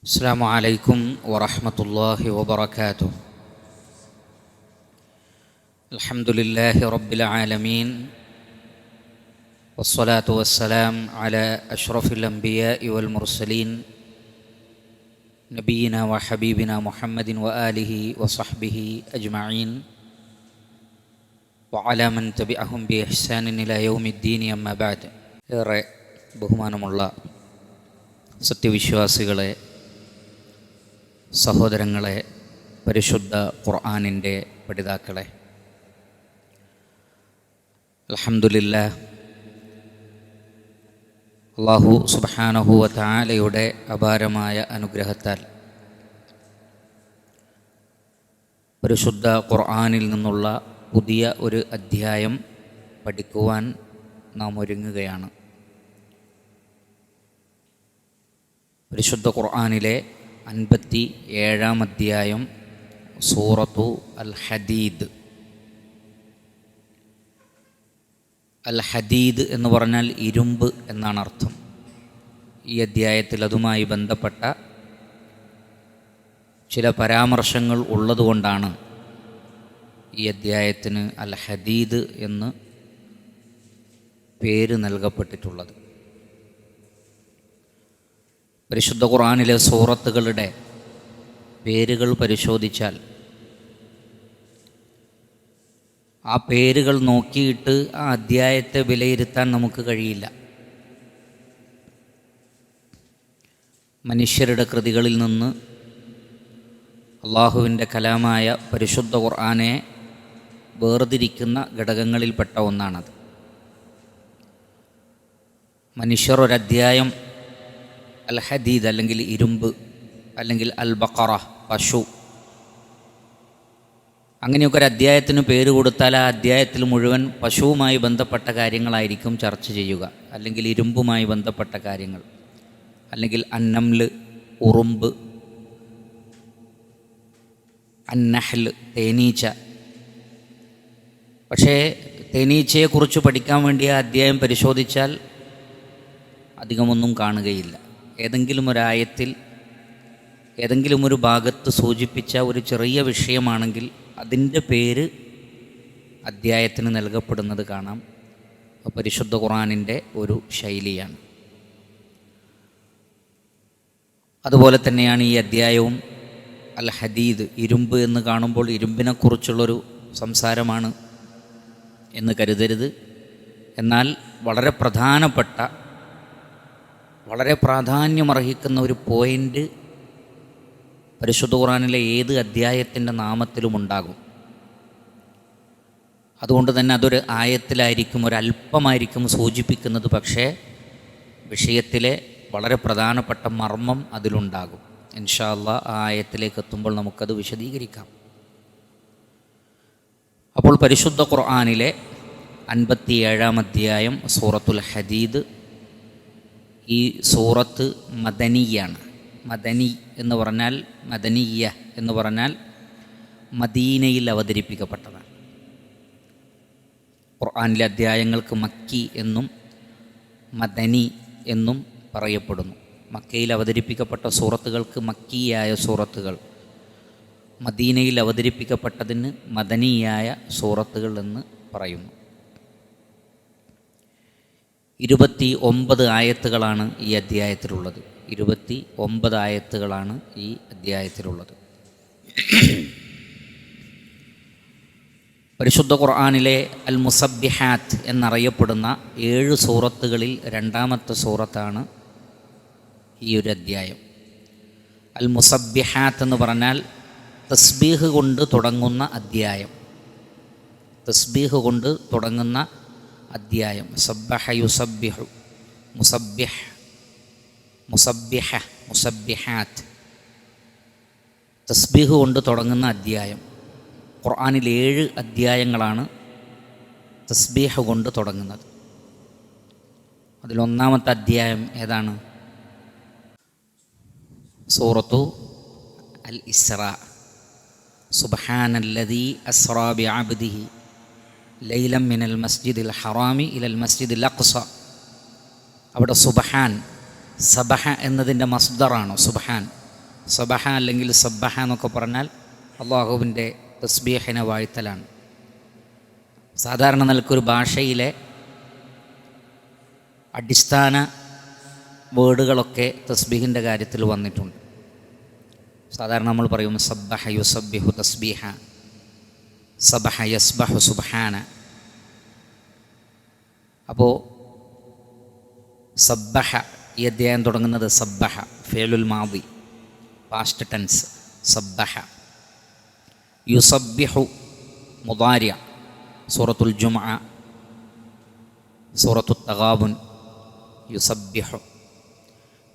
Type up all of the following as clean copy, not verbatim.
അസ്സലാമു അലൈക്കും വറഹ്മത്തുള്ളാഹി വബറകാതുഹു. അൽഹംദുലില്ലാഹി റബ്ബിൽ ആലമീൻ വസ്സലാത്തു വസ്സലാം അലാ അഷ്റഫിൽ അംബിയാഇ വൽ മുർസലീൻ നബിയിനാ വ ഹബീബിനാ മുഹമ്മദിൻ വ ആലിഹി വസഹ്ബിഹി അജ്മഈൻ വ അലാ മൻ തബിഅഹും ബി ഇഹ്സാനിൻ ഇലാ യൗമിദ്ദീൻ. അമ്മാ ബഅദ്. ഏറെ ബഹുമാനമുള്ള സത്യവിശ്വാസികളെ, സഹോദരങ്ങളെ, പരിശുദ്ധ ഖുർആനിൻ്റെ പഠിതാക്കളെ, അൽഹംദുലില്ലാഹ്, അല്ലാഹു സുബ്ഹാനഹു വ തആലയുടെ അപാരമായ അനുഗ്രഹത്താൽ പരിശുദ്ധ ഖുർആനിൽ നിന്നുള്ള പുതിയ ഒരു അധ്യായം പഠിക്കുവാൻ നാം ഒരുങ്ങുകയാണ്. പരിശുദ്ധ ഖുർആനിലെ 57-ാം അധ്യായം സൂറത്തു അൽ ഹദീദ്. അൽ ഹദീദ് എന്ന് പറഞ്ഞാൽ ഇരുമ്പ് എന്നാണ് അർത്ഥം. ഈ അധ്യായത്തിൽ അതുമായി ബന്ധപ്പെട്ട ചില പരാമർശങ്ങൾ ഉള്ളതുകൊണ്ടാണ് ഈ അധ്യായത്തിന് അൽ ഹദീദ് എന്ന് പേര് നൽകപ്പെട്ടിട്ടുള്ളത്. പരിശുദ്ധ ഖുർആനിലെ സൂറത്തുകളുടെ പേരുകൾ പരിശോധിച്ചാൽ ആ പേരുകൾ നോക്കിയിട്ട് ആ അധ്യായത്തെ വിലയിരുത്താൻ നമുക്ക് കഴിയില്ല. മനുഷ്യരുടെ കൃതികളിൽ നിന്ന് അള്ളാഹുവിൻ്റെ കലാമായ പരിശുദ്ധ ഖുർആനെ വേർതിരിക്കുന്ന ഘടകങ്ങളിൽപ്പെട്ട ഒന്നാണത്. മനുഷ്യർ ഒരധ്യായം അൽ ഹദീദ് അല്ലെങ്കിൽ ഇരുമ്പ്, അല്ലെങ്കിൽ അൽ ബഖറ പശു, അങ്ങനെയൊക്കെ ഒരു അധ്യായത്തിന് പേര് കൊടുത്താൽ ആ അധ്യായത്തിൽ മുഴുവൻ പശുവുമായി ബന്ധപ്പെട്ട കാര്യങ്ങളായിരിക്കും ചർച്ച ചെയ്യുക, അല്ലെങ്കിൽ ഇരുമ്പുമായി ബന്ധപ്പെട്ട കാര്യങ്ങൾ, അല്ലെങ്കിൽ അന്നംല് ഉറുമ്പ്, അന്നഹ്ൽ തേനീച്ച. പക്ഷേ തേനീച്ചയെക്കുറിച്ച് പഠിക്കാൻ വേണ്ടി ആ അധ്യായം പരിശോധിച്ചാൽ അധികമൊന്നും കാണുകയില്ല. ഏതെങ്കിലും ഒരായത്തിൽ ഏതെങ്കിലും ഒരു ഭാഗത്ത് സൂചിപ്പിച്ച ഒരു ചെറിയ വിഷയമാണെങ്കിൽ അതിൻ്റെ പേര് അധ്യായത്തിന് നൽകപ്പെടുന്നത് കാണാം. പരിശുദ്ധ ഖുർആനിൻ്റെ ഒരു ശൈലിയാണ്. അതുപോലെ തന്നെയാണ് ഈ അധ്യായവും. അൽ ഹദീദ്, ഇരുമ്പ് എന്ന് കാണുമ്പോൾ ഇരുമ്പിനെക്കുറിച്ചുള്ളൊരു സംസാരമാണ് എന്ന് കരുതരുത്. എന്നാൽ വളരെ പ്രധാനപ്പെട്ട, വളരെ പ്രാധാന്യമർഹിക്കുന്ന ഒരു പോയിൻ്റ് പരിശുദ്ധ ഖുർആനിലെ ഏത് അധ്യായത്തിൻ്റെ നാമത്തിലുമുണ്ടാകും. അതുകൊണ്ട് തന്നെ അതൊരു ആയത്തിലായിരിക്കും, ഒരല്പമായിരിക്കും സൂചിപ്പിക്കുന്നത്. പക്ഷേ വിഷയത്തിലെ വളരെ പ്രധാനപ്പെട്ട മർമ്മം അതിലുണ്ടാകും. ഇൻഷാ അല്ലാഹ് ആ ആയത്തിലേക്ക് എത്തുമ്പോൾ നമുക്കത് വിശദീകരിക്കാം. അപ്പോൾ പരിശുദ്ധ ഖുർആനിലെ 57-ാം അധ്യായം സൂറത്തുൽ ഹദീദ്. ഈ സൂറത്ത് മദനിയാണ്. മദനി എന്ന് പറഞ്ഞാൽ, മദനിയ എന്ന് പറഞ്ഞാൽ മദീനയിൽ അവതരിപ്പിക്കപ്പെട്ടതാണ്. ഖുർആനിലെ അധ്യായങ്ങൾക്ക് മക്കി എന്നും മദനി എന്നും പറയപ്പെടുന്നു. മക്കയിൽ അവതരിപ്പിക്കപ്പെട്ട സൂറത്തുകൾക്ക് മക്കിയായ സൂറത്തുകൾ, മദീനയിൽ അവതരിപ്പിക്കപ്പെട്ടതിന് മദനിയായ സൂറത്തുകൾ എന്ന് പറയുന്നു. 29 ആയത്തുകളാണ് ഈ അധ്യായത്തിലുള്ളത്. 29 ആയത്തുകളാണ് ഈ അധ്യായത്തിലുള്ളത്. പരിശുദ്ധ ഖുർആനിലെ അൽ മുസബ്ബിഹാത്ത് എന്നറിയപ്പെടുന്ന 7 സൂറത്തുകളിൽ 2-ാമത്തെ സൂറത്താണ് ഈ ഒരു അധ്യായം. അൽ മുസബ്ബിഹാത്ത് എന്ന് പറഞ്ഞാൽ തസ്ബീഹ് കൊണ്ട് തുടങ്ങുന്ന അധ്യായം. തസ്ബീഹ് കൊണ്ട് തുടങ്ങുന്ന അധ്യായം. സബ്ബഹ യുസബ്ബിഹു, മുസബ്ബിഹ്, മുസബ്ബിഹ, മുസബ്ബിഹാത്ത്, തസ്ബീഹ് കൊണ്ട് തുടങ്ങുന്ന അധ്യായം. ഖുർആനിൽ 7 അധ്യായങ്ങളാണ് തസ്ബീഹ് കൊണ്ട് തുടങ്ങുന്നത്. അതിലൊന്നാമത്തെ അധ്യായം ഏതാണ്? സൂറത്തു അൽ ഇസ്രാ. സുബ്ഹാനല്ലദീ അസ്റാ ബിഅബ്ദിഹി ലൈലം മിനൽ മസ്ജിദിൽ ഹറാമി ഇലൽ മസ്ജിദിൽ അഖ്സ. അവിടെ സുബ്ഹാൻ, സബഹ എന്നതിൻ്റെ മസ്ദറാണ് സുബ്ഹാൻ. സബഹ അല്ലെങ്കിൽ സബ്ബഹ എന്നൊക്കെ പറഞ്ഞാൽ അള്ളാഹുവിൻ്റെ തസ്ബീഹിനെ വാഴ്ത്തലാണ്. സാധാരണ നിലക്കൊരു ഭാഷയിലെ അടിസ്ഥാന വേർഡുകളൊക്കെ തസ്ബീഹിൻ്റെ കാര്യത്തിൽ വന്നിട്ടുണ്ട്. സാധാരണ നമ്മൾ പറയും സബ്ബഹ യുസബ്ബിഹു തസ്ബീഹ, സബഹ യസ്ബഹു സുബ്ഹാന. അപ്പോൾ സബ്ബഹ ഈ അധ്യായം തുടങ്ങുന്നത് സബ്ബഹ, ഫിഅലുൽ മാദി പാസ്റ്റ് ടെൻസ് സബ്ബഹ. യുസബ്ബിഹു മുദാരി, സൂറത്തുൽ ജുമുഅ, സൂറത്തുൽ തഗാബുൻ. യുസബ്ബിഹു.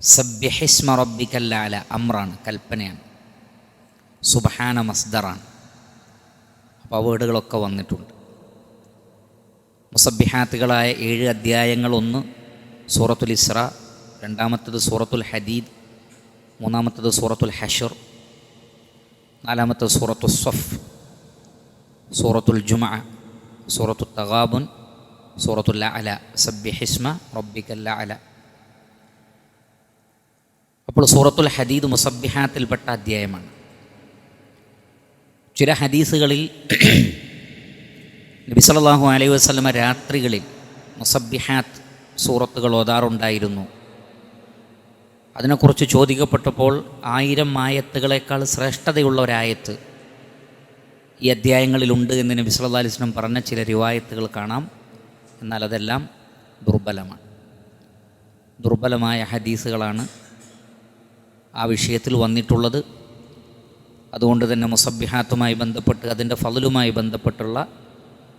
സബ്ബിഹിസ്മ റബ്ബിക്കൽ അഅല അമ്രാണ്, കൽപ്പനയാണ്. സുബ്ഹാന മസ്ദറാണ്. അപ്പോൾ ആ വേർഡുകളൊക്കെ വന്നിട്ടുണ്ട്. മുസബ്ബിഹാത്തുകളായ 7 അധ്യായങ്ങൾ, ഒന്ന് സൂറത്തുൽ ഇസ്രാ, രണ്ടാമത്തത് സൂറത്തുൽ ഹദീദ്, മൂന്നാമത്തത് സൂറത്തുൽ ഹശർ, നാലാമത്തത് സൂറത്തുൽ സ്വഫ്, സൂറത്തുൽ ജുമുഅ, സൂറത്തുൽ തഗാബുൻ, സൂറത്തുൽ അഅല. സബ്ബിഹിസ്മ റബ്ബിക്കൽ അഅല. അപ്പോൾ സൂറത്തുൽ ഹദീദ് മുസബ്ബിഹാത്തിൽപ്പെട്ട അധ്യായമാണ്. ചില ഹദീസുകളിൽ നബി സല്ലല്ലാഹു അലൈഹി വസല്ലമ രാത്രികളിൽ മുസബ്ബിഹാത്ത് സൂറത്തുകൾ ഓതാറുണ്ടായിരുന്നു. അതിനെക്കുറിച്ച് ചോദിക്കപ്പെട്ടപ്പോൾ 1000 ആയത്തുകളേക്കാൾ ശ്രേഷ്ഠതയുള്ള ഒരായത്ത് ഈ അധ്യായങ്ങളിലുണ്ട് എന്ന് നബി സല്ലല്ലാഹു അലൈഹി വസല്ലം പറഞ്ഞ ചില റിവായത്തുകൾ കാണാം. എന്നാൽ അതെല്ലാം ദുർബലമാണ്. ദുർബലമായ ഹദീസുകളാണ് ആ വിഷയത്തിൽ വന്നിട്ടുള്ളത്. അതുകൊണ്ട് തന്നെ മുസബ്ബിഹാത്തുമായി ബന്ധപ്പെട്ട് അതിൻ്റെ ഫളലുമായി ബന്ധപ്പെട്ടുള്ള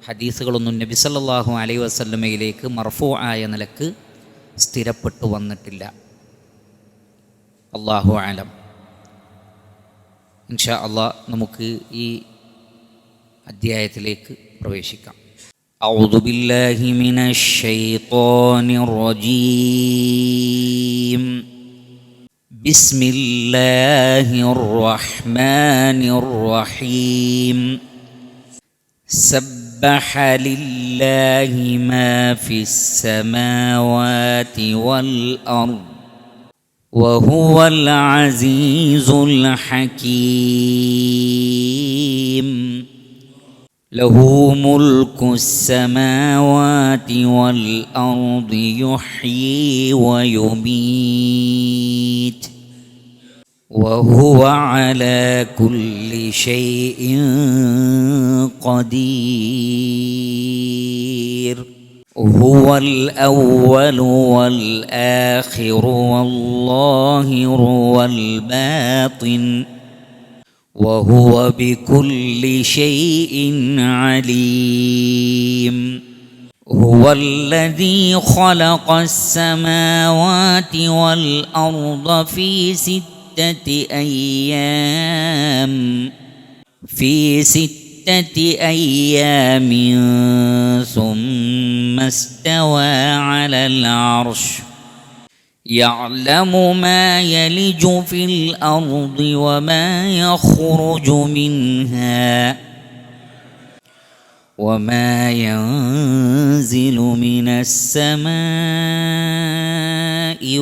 ഹദീസുകളൊന്നും നബി സല്ലല്ലാഹു അലൈഹി വസല്ലമയിലേക്ക് മർഫൂ ആയ നിലക്ക് സ്ഥിരപ്പെട്ടു വന്നിട്ടില്ല. അല്ലാഹു അലം. ഇൻഷാ അല്ലാഹ് നമുക്ക് ഈ അധ്യായത്തിലേക്ക് പ്രവേശിക്കാം. അഊദു ബില്ലാഹി മിനശ് ശൈത്വാനിർ റജീം. ബിസ്മില്ലാഹിർ റഹ്മാനിർ റഹീം. സബ്ബഹ ലില്ലാഹി മാ ഫിസ് സമാവാതി വൽ അർദ് വഹുവൽ അസീസുൽ ഹകീം. ലഹു മുൽക്കുസ് സമാവാതി വൽ അർദി യുഹ്യീ വയുമീറ്റ് വഹുവ അലാ കുല്ലി ശൈഇൻ ഖദീർ. ഹുവൽ അവ്വലു വൽ ആഖിറു വൽ-ളാഹിറു വൽ ബാത്തിൻ വഹുവ ബികുല്ലി ശൈഇൻ അലീം. ഹുവല്ലദീ ഖലഖസ് സമാവാതി വൽ അർദ ഫീ സിത്തത്തി അയ്യാമിൻ സുമ്മ ഇസ്തവാ അലൽ അർശ് യഅലമു മാ യലിജു ഫിൽ അർദി വമാ യഖ്റുജു മിൻഹാ വമാ യൻസിലു മിനസ് സമാഇ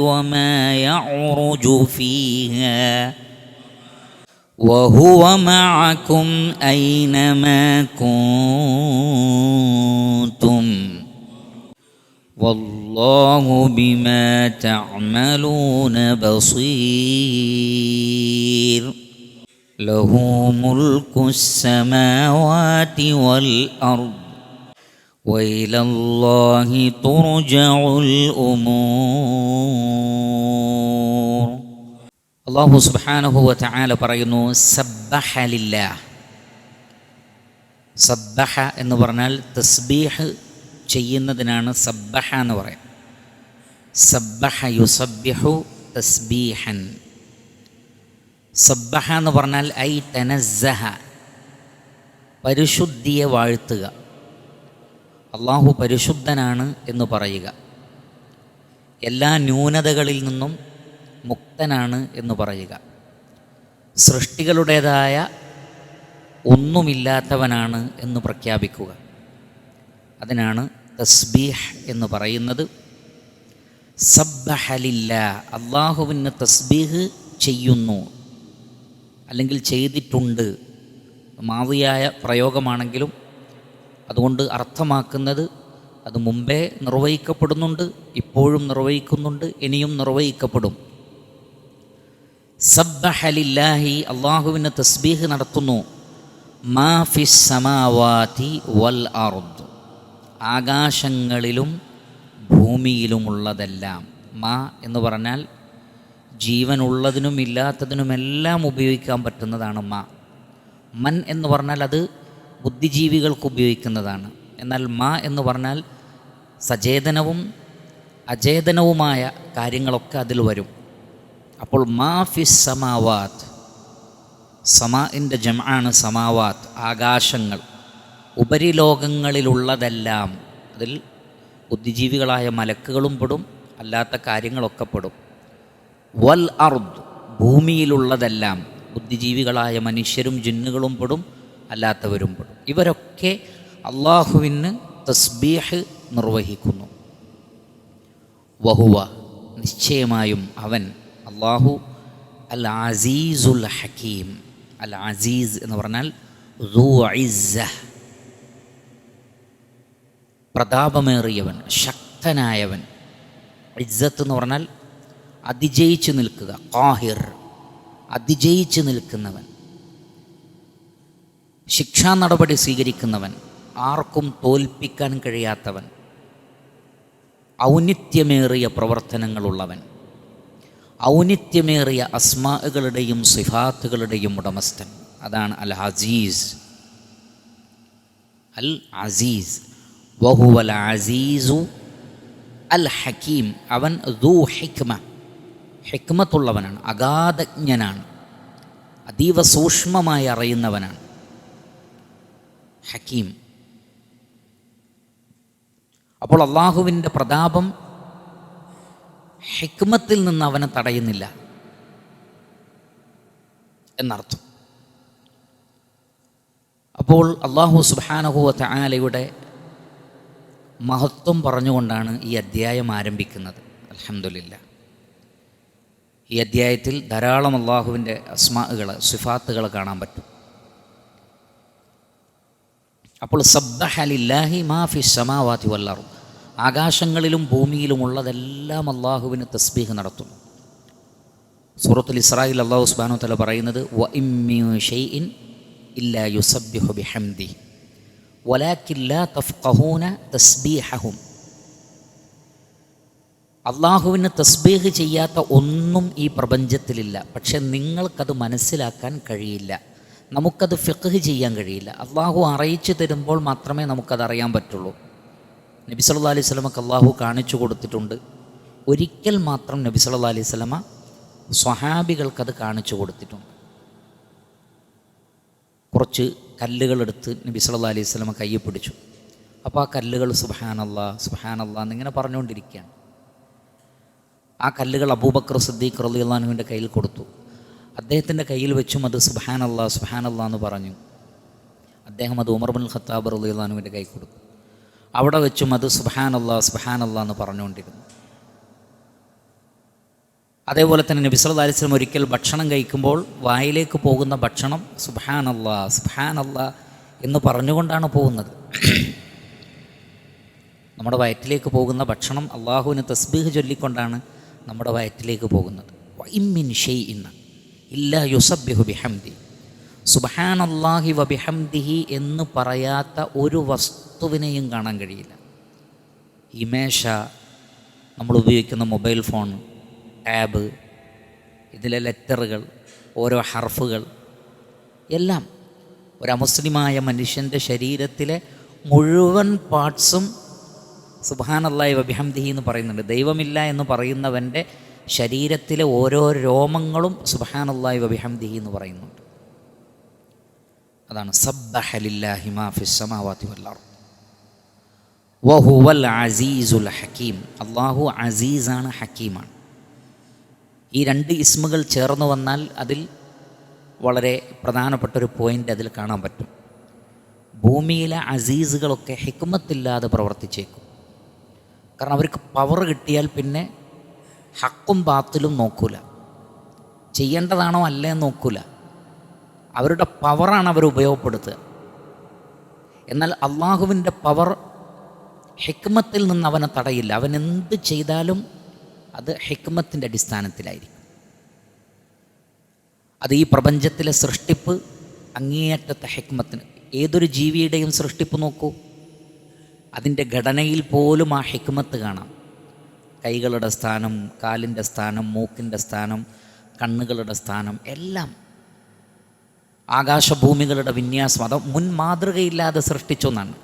വമാ യഅ്റുജു ഫീഹാ വഹുവ മഅകും ഐനമാ കുൻതും വല്ലാഹു ബിമാ തഅമലൂന ബസീർ. ലഹു മുൽക്കുസ് സമാവാതി വൽ അർദ് വഇലല്ലാഹി തുർജഉൽ ഉമൂർ. അല്ലാഹു സുബ്ഹാനഹു വ തആല പറയുന്നു, സബ്ബഹ ലില്ലാഹ്. സബ്ബഹ എന്ന് പറഞ്ഞാൽ തസ്ബീഹ് ചെയ്യുന്നതിനാണ് സബ്ബഹ എന്ന് പറയാം. സബ്ബഹ യുസബ്ബിഹു തസ്ബീഹൻ. സബ്ബഹ എന്ന് പറഞ്ഞാൽ ഐ തനസ്സഹ, പരിശുദ്ധിയെ വാഴ്ത്തുക. അള്ളാഹു പരിശുദ്ധനാണ് എന്ന് പറയുക. എല്ലാ ന്യൂനതകളിൽ നിന്നും മുക്തനാണ് എന്ന് പറയുക. സൃഷ്ടികളുടേതായ ഒന്നുമില്ലാത്തവനാണ് എന്ന് പ്രഖ്യാപിക്കുക. അതിനാണ് തസ്ബീഹ് എന്ന് പറയുന്നത്. സബ്ബഹ ലില്ലാഹ്, അള്ളാഹുവിന് തസ്ബീഹ് ചെയ്യുന്നു, അല്ലെങ്കിൽ ചെയ്തിട്ടുണ്ട്, മാദിയായ പ്രയോഗമാണെങ്കിലും അതുകൊണ്ട് അർത്ഥമാക്കുന്നത് അത് മുമ്പേ നിർവഹിക്കപ്പെടുന്നുണ്ട്, ഇപ്പോഴും നിർവഹിക്കുന്നുണ്ട്, ഇനിയും നിർവഹിക്കപ്പെടും. സബ്ബഹ ലില്ലാഹി, അള്ളാഹുവിന് തസ്ബീഹ് നടത്തുന്നു. മാ ഫിസ് സമാവാതി വൽ അർദ്, ആകാശങ്ങളിലും ഭൂമിയിലുമുള്ളതെല്ലാം. മാ എന്ന് പറഞ്ഞാൽ ജീവനുള്ളതിനും ഇല്ലാത്തതിനുമെല്ലാം ഉപയോഗിക്കാൻ പറ്റുന്നതാണ് മാ. മൻ എന്ന് പറഞ്ഞാൽ അത് ബുദ്ധിജീവികൾക്ക് ഉപയോഗിക്കുന്നതാണ്. എന്നാൽ മാ എന്ന് പറഞ്ഞാൽ സചേതനവും അചേതനവുമായ കാര്യങ്ങളൊക്കെ അതിൽ വരും. അപ്പോൾ മാ ഫിസ് സമാവാത്ത്, സമാഇൻ്റെ ജംആണ് സമാവാത്ത്, ആകാശങ്ങൾ, ഉപരിലോകങ്ങളിലുള്ളതെല്ലാം. അതിൽ ബുദ്ധിജീവികളായ മലക്കുകളും പെടും, അല്ലാത്ത കാര്യങ്ങളൊക്കെ പെടും. വൽ അർദ്, ഭൂമിയിലുള്ളതെല്ലാം, ബുദ്ധിജീവികളായ മനുഷ്യരും ജിന്നുകളും പെടും, അല്ലാത്തവരും പെടും. ഇവരൊക്കെ അള്ളാഹുവിന് തസ്ബീഹ് നിർവഹിക്കുന്നു. വഹുവ, നിശ്ചയമായും അവൻ അള്ളാഹു അൽ അസീസുൽ ഹക്കീം. അൽ അസീസ് എന്ന് പറഞ്ഞാൽ ദൂ ഇസ്സ, പ്രതാപമേറിയവൻ, ശക്തനായവൻ. ഇസ്സത്ത് എന്ന് പറഞ്ഞാൽ അതിജയിച്ച് നിൽക്കുക, ഖാഹിർ, അതിജയിച്ച് നിൽക്കുന്നവൻ, ശിക്ഷാ നടപടി സ്വീകരിക്കുന്നവൻ, ആർക്കും തോൽപ്പിക്കാൻ കഴിയാത്തവൻ, ഔന്നിത്യമേറിയ പ്രവർത്തനങ്ങളുള്ളവൻ, ഔന്നിത്യമേറിയ അസ്മാകളുടെയും സിഫാത്തുകളുടെയും ഉടമസ്ഥൻ. അതാണ് അൽ അസീസ്. അൽ അസീസ് വഹുവൽ അസീസു അൽ ഹക്കീം. അവൻ ദൂ ഹിക്മ, ഹിക്മത്തുള്ളവനാണ്, അഗാധജ്ഞനാണ്, അതീവ സൂക്ഷ്മമായി അറിയുന്നവനാണ്. ഹക്കീം. അപ്പോൾ അള്ളാഹുവിൻ്റെ പ്രതാപം ഹിക്മത്തിൽ നിന്ന് അവനെ തടയുന്നില്ല എന്നർത്ഥം. അപ്പോൾ അള്ളാഹു സുബ്ഹാനഹു വ തആലയുടെ മഹത്വം പറഞ്ഞുകൊണ്ടാണ് ഈ അധ്യായം ആരംഭിക്കുന്നത്. അൽഹംദുലില്ലാഹ്. ഈ അധ്യായത്തിൽ ധാരാളം അള്ളാഹുവിൻ്റെ അസ്മാഉകൾ, സിഫാത്തുകൾ കാണാൻ പറ്റും. അപ്പോൾ സബ്ബഹ ലില്ലാഹി മാ ഫിസ് സമാവാതി വൽ അർദ്, ആകാശങ്ങളിലും ഭൂമിയിലുമുള്ളതെല്ലാം അള്ളാഹുവിന് തസ്ബീഹ് നടത്തുന്നു. സൂറത്തുൽ ഇസ്രായിൽ അള്ളാഹു സുബ്ഹാനഹു വ തആല പറയുന്നത് വ ഇൻ മിൻ ഷൈഇൻ ഇല്ലാ യുസബ്ബിഹു ബിഹംദിഹി വലാകിൻ ലാ തഫ്ഖഹൂന തസ്ബീഹഹും. അള്ളാഹുവിന് തസ്ബീഹ് ചെയ്യാത്ത ഒന്നും ഈ പ്രപഞ്ചത്തിലില്ല, പക്ഷെ നിങ്ങൾക്കത് മനസ്സിലാക്കാൻ കഴിയില്ല, നമുക്കത് ഫിഖ്ഹ് ചെയ്യാൻ കഴിയില്ല. അള്ളാഹു അറിയിച്ചു തരുമ്പോൾ മാത്രമേ നമുക്കത് അറിയാൻ പറ്റുള്ളൂ. നബി സല്ലല്ലാഹു അലൈഹി വസല്ലമക്ക് അള്ളാഹു കാണിച്ചു കൊടുത്തിട്ടുണ്ട്. ഒരിക്കൽ മാത്രം നബി സല്ലല്ലാഹു അലൈഹി വസല്ലമ സ്വഹാബികൾക്കത് കാണിച്ചു കൊടുത്തിട്ടുണ്ട്. കുറച്ച് കല്ലുകളെടുത്ത് നബി സല്ലല്ലാഹു അലൈഹി വസല്ലമ കയ്യിൽ പിടിച്ചു. അപ്പോൾ ആ കല്ലുകൾ സുബ്ഹാനല്ലാഹ് സുബ്ഹാനല്ലാഹ് എന്നിങ്ങനെ പറഞ്ഞുകൊണ്ടിരിക്കുകയാണ്. ആ കല്ലുകൾ അബൂബക്കർ സിദ്ദീഖ് റളിയല്ലാഹു അൻഹുവിൻ്റെ കയ്യിൽ കൊടുത്തു. അദ്ദേഹത്തിൻ്റെ കയ്യിൽ വെച്ചും അത് സുബ്ഹാനല്ലാഹ് സുബ്ഹാനല്ലാഹ് എന്ന് പറഞ്ഞു. അദ്ദേഹം അത് ഉമർ ഇബ്നുൽ ഖത്താബ് റളിയല്ലാഹു അൻഹുവിൻ്റെ കൈ കൊടുത്തു. അവിടെ വെച്ചും അത് സുബ്ഹാനല്ലാഹ് സുബ്ഹാനല്ലാഹ് എന്ന് പറഞ്ഞുകൊണ്ടിരുന്നു. അതേപോലെ തന്നെ നബി സല്ലല്ലാഹു അലൈഹി വസല്ലം ഒരിക്കൽ ഭക്ഷണം കഴിക്കുമ്പോൾ വായിലേക്ക് പോകുന്ന ഭക്ഷണം സുബ്ഹാനല്ലാഹ് സുബ്ഹാനല്ലാഹ് എന്ന് പറഞ്ഞുകൊണ്ടാണ് പോകുന്നത്. നമ്മുടെ വയറ്റിലേക്ക് പോകുന്ന ഭക്ഷണം അള്ളാഹുവിന് തസ്ബീഹ് ചൊല്ലിക്കൊണ്ടാണ് നമ്മുടെ വയറ്റിലേക്ക് പോകുന്നത്. വ ഇൻ മിൻ ഷൈഇൻ ഇല്ലാ യുസബ്ബിഹു ബിഹംദി, സുബ്ഹാനല്ലാഹി വ ബിഹംദിഹി എന്ന് പറയാത്ത ഒരു വസ്തുവിനെയും കാണാൻ കഴിയില്ല. ഈ മേശ, നമ്മൾ ഉപയോഗിക്കുന്ന മൊബൈൽ ഫോൺ, ടാബ്, ഇതിലെ ലെറ്ററുകൾ, ഓരോ ഹർഫുകൾ എല്ലാം ഒരു അമുസ്ലിമായ മനുഷ്യൻ്റെ ശരീരത്തിലെ മുഴുവൻ പാർട്സും സുബ്ഹാനല്ലാഹി വ ബിഹംദിഹി എന്ന് പറയുന്നുണ്ട്. ദൈവമില്ല എന്ന് പറയുന്നവൻ്റെ ശരീരത്തിലെ ഓരോ രോമങ്ങളും സുബ്ഹാനല്ലാഹി വ ബിഹംദിഹി എന്ന് പറയുന്നുണ്ട്. അതാണ് സബ്ബഹ ലില്ലാഹി മാ ഫിസ് സമാവാതി വൽ അർദ് വഹുവൽ അസീസുൽ ഹക്കീം. അള്ളാഹു അസീസാണ്, ഹക്കീമാണ്. ഈ രണ്ട് ഇസ്മുകൾ ചേർന്ന് വന്നാൽ അതിൽ വളരെ പ്രധാനപ്പെട്ടൊരു പോയിൻ്റ് അതിൽ കാണാൻ പറ്റും. ഭൂമിയിലെ അസീസുകളൊക്കെ ഹിക്മത്തില്ലാതെ പ്രവർത്തിച്ചേക്കും. കാരണം അവർക്ക് പവർ കിട്ടിയാൽ പിന്നെ ഹക്കും ബാത്തിലും നോക്കൂല, ചെയ്യേണ്ടതാണോ അല്ലേ നോക്കൂല. അവരുടെ പവറാണ് അവർ ഉപയോഗപ്പെടുത്തുക. എന്നാൽ അള്ളാഹുവിൻ്റെ പവർ ഹിക്മത്തിൽ നിന്ന് അവനെ തടയില്ല. അവൻ എന്ത് ചെയ്താലും അത് ഹിക്മത്തിൻ്റെ അടിസ്ഥാനത്തിലായിരിക്കും. അത് ഈ പ്രപഞ്ചത്തിലെ സൃഷ്ടിപ്പ് അങ്ങേയറ്റത്തെ ഹിക്മത്തിന്. ഏതൊരു ജീവിയുടെയും സൃഷ്ടിപ്പ് നോക്കൂ, അതിൻ്റെ ഘടനയിൽ പോലും ആ ഹിക്മത്ത് കാണാം. കൈകളുടെ സ്ഥാനം, കാലിൻ്റെ സ്ഥാനം, മൂക്കിൻ്റെ സ്ഥാനം, കണ്ണുകളുടെ സ്ഥാനം, എല്ലാം. ആകാശഭൂമികളുടെ വിന്യാസം അത് മുൻ മാതൃകയില്ലാതെ സൃഷ്ടിച്ചൊന്നാണ്.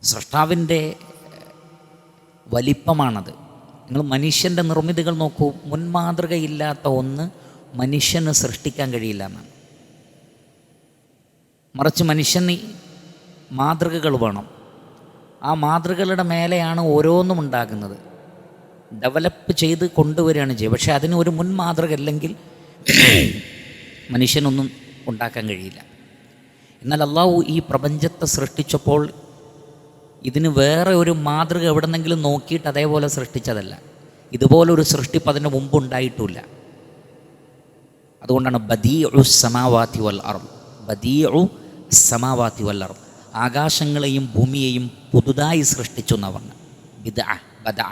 സൃഷ്ടാവിൻ്റെ വലിപ്പമാണത്. നിങ്ങൾ മനുഷ്യൻ്റെ നിർമ്മിതികൾ നോക്കൂ, മുൻമാതൃകയില്ലാത്ത ഒന്ന് മനുഷ്യന് സൃഷ്ടിക്കാൻ കഴിയില്ല എന്നാണ്. മറിച്ച് മനുഷ്യന് മാതൃകകൾ വേണം. ആ മാതൃകകളുടെ മേലെയാണ് ഓരോന്നും ഉണ്ടാകുന്നത്. ഡെവലപ്പ് ചെയ്ത് കൊണ്ടുവരികയാണ് ചെയ്യുക. പക്ഷേ അതിന് ഒരു മുൻമാതൃക അല്ലെങ്കിൽ മനുഷ്യനൊന്നും ഉണ്ടാക്കാൻ കഴിയില്ല. എന്നാൽ അള്ളാഹു ഈ പ്രപഞ്ചത്തെ സൃഷ്ടിച്ചപ്പോൾ ഇതിന് വേറെ ഒരു മാതൃക എവിടെന്നെങ്കിലും നോക്കിയിട്ട് അതേപോലെ സൃഷ്ടിച്ചതല്ല. ഇതുപോലൊരു സൃഷ്ടിപ്പ് അതിന് മുമ്പ് ഉണ്ടായിട്ടുമില്ല. അതുകൊണ്ടാണ് ബദീഉ സമാവാതി വൽ അർദ്, ബദീഉ സമാവാതി വൽ അർദ്, ആകാശങ്ങളെയും ഭൂമിയെയും പുതുതായി സൃഷ്ടിച്ചു എന്ന് പറഞ്ഞു. ബദഅ.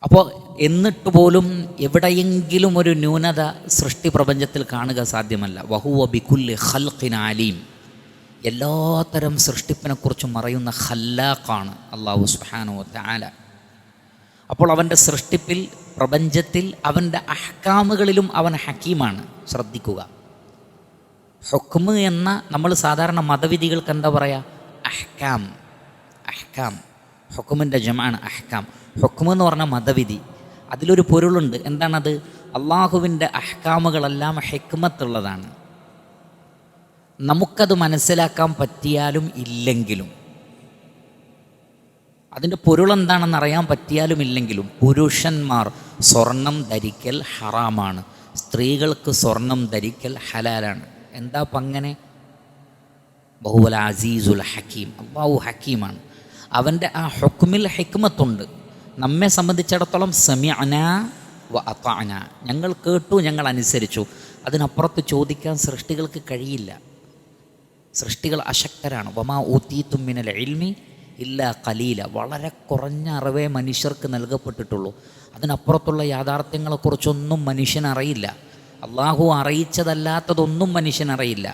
അപ്പോൾ എന്നിട്ട് പോലും എവിടെയെങ്കിലും ഒരു ന്യൂനത സൃഷ്ടി പ്രപഞ്ചത്തിൽ കാണുക സാധ്യമല്ല. വഹുവ ബികുല്ലി ഖൽഖിൻ അലീം, എല്ലാത്തരം സൃഷ്ടിപ്പിനെക്കുറിച്ചും അറിയുന്ന ഖല്ലാഖാണ് അല്ലാഹു സുബ്ഹാനഹു വ തആല. അപ്പോൾ അവൻ്റെ സൃഷ്ടിപ്പിൽ, പ്രപഞ്ചത്തിൽ, അവൻ്റെ അഹ്കാമുകളിലും അവൻ ഹക്കീമാണ്. ശ്രദ്ധിക്കുക, ഹുക്മ് എന്ന നമ്മൾ സാധാരണ മതവിധികൾക്ക് എന്താ പറയുക? അഹ്കാം. അഹ്കാം ഹുക്മിൻ്റെ ജമാണ് അഹ്കാം. ഹുക്മ് എന്ന് പറഞ്ഞാൽ മതവിധി. അതിലൊരു പൊരുളുണ്ട്. എന്താണത്? അള്ളാഹുവിൻ്റെ അഹ്കാമുകളെല്ലാം ഹിക്മത്തുള്ളതാണ്. നമുക്കത് മനസ്സിലാക്കാൻ പറ്റിയാലും ഇല്ലെങ്കിലും, അതിൻ്റെ പൊരുളെന്താണെന്ന് അറിയാൻ പറ്റിയാലും ഇല്ലെങ്കിലും, പുരുഷന്മാർ സ്വർണം ധരിക്കൽ ഹറാമാണ്, സ്ത്രീകൾക്ക് സ്വർണം ധരിക്കൽ ഹലാലാണ്. എന്താ അപ്പം അങ്ങനെ? ബഹുവൽ അസീസുൽ ഹക്കീം, അല്ലാഹു ഹക്കീമാണ്. അവൻ്റെ ആ ഹുക്മിൽ ഹിക്മത്തുണ്ട്. നമ്മെ സംബന്ധിച്ചിടത്തോളം സമിഅനാ വ അതഅനാ, ഞങ്ങൾ കേട്ടു, ഞങ്ങൾ അനുസരിച്ചു. അതിനപ്പുറത്ത് ചോദിക്കാൻ സൃഷ്ടികൾക്ക് കഴിയില്ല. സൃഷ്ടികൾ അശക്തരാണ്. വമാ ഊതീതും മിനൽ ഇൽമി ഇല്ലാ ഖലീല, വളരെ കുറഞ്ഞ അറിവേ മനുഷ്യർക്ക് നൽകപ്പെട്ടിട്ടുള്ളൂ. അതിനപ്പുറത്തുള്ള യാഥാർത്ഥ്യങ്ങളെക്കുറിച്ചൊന്നും മനുഷ്യനറിയില്ല. അള്ളാഹു അറിയിച്ചതല്ലാത്തതൊന്നും മനുഷ്യനറിയില്ല.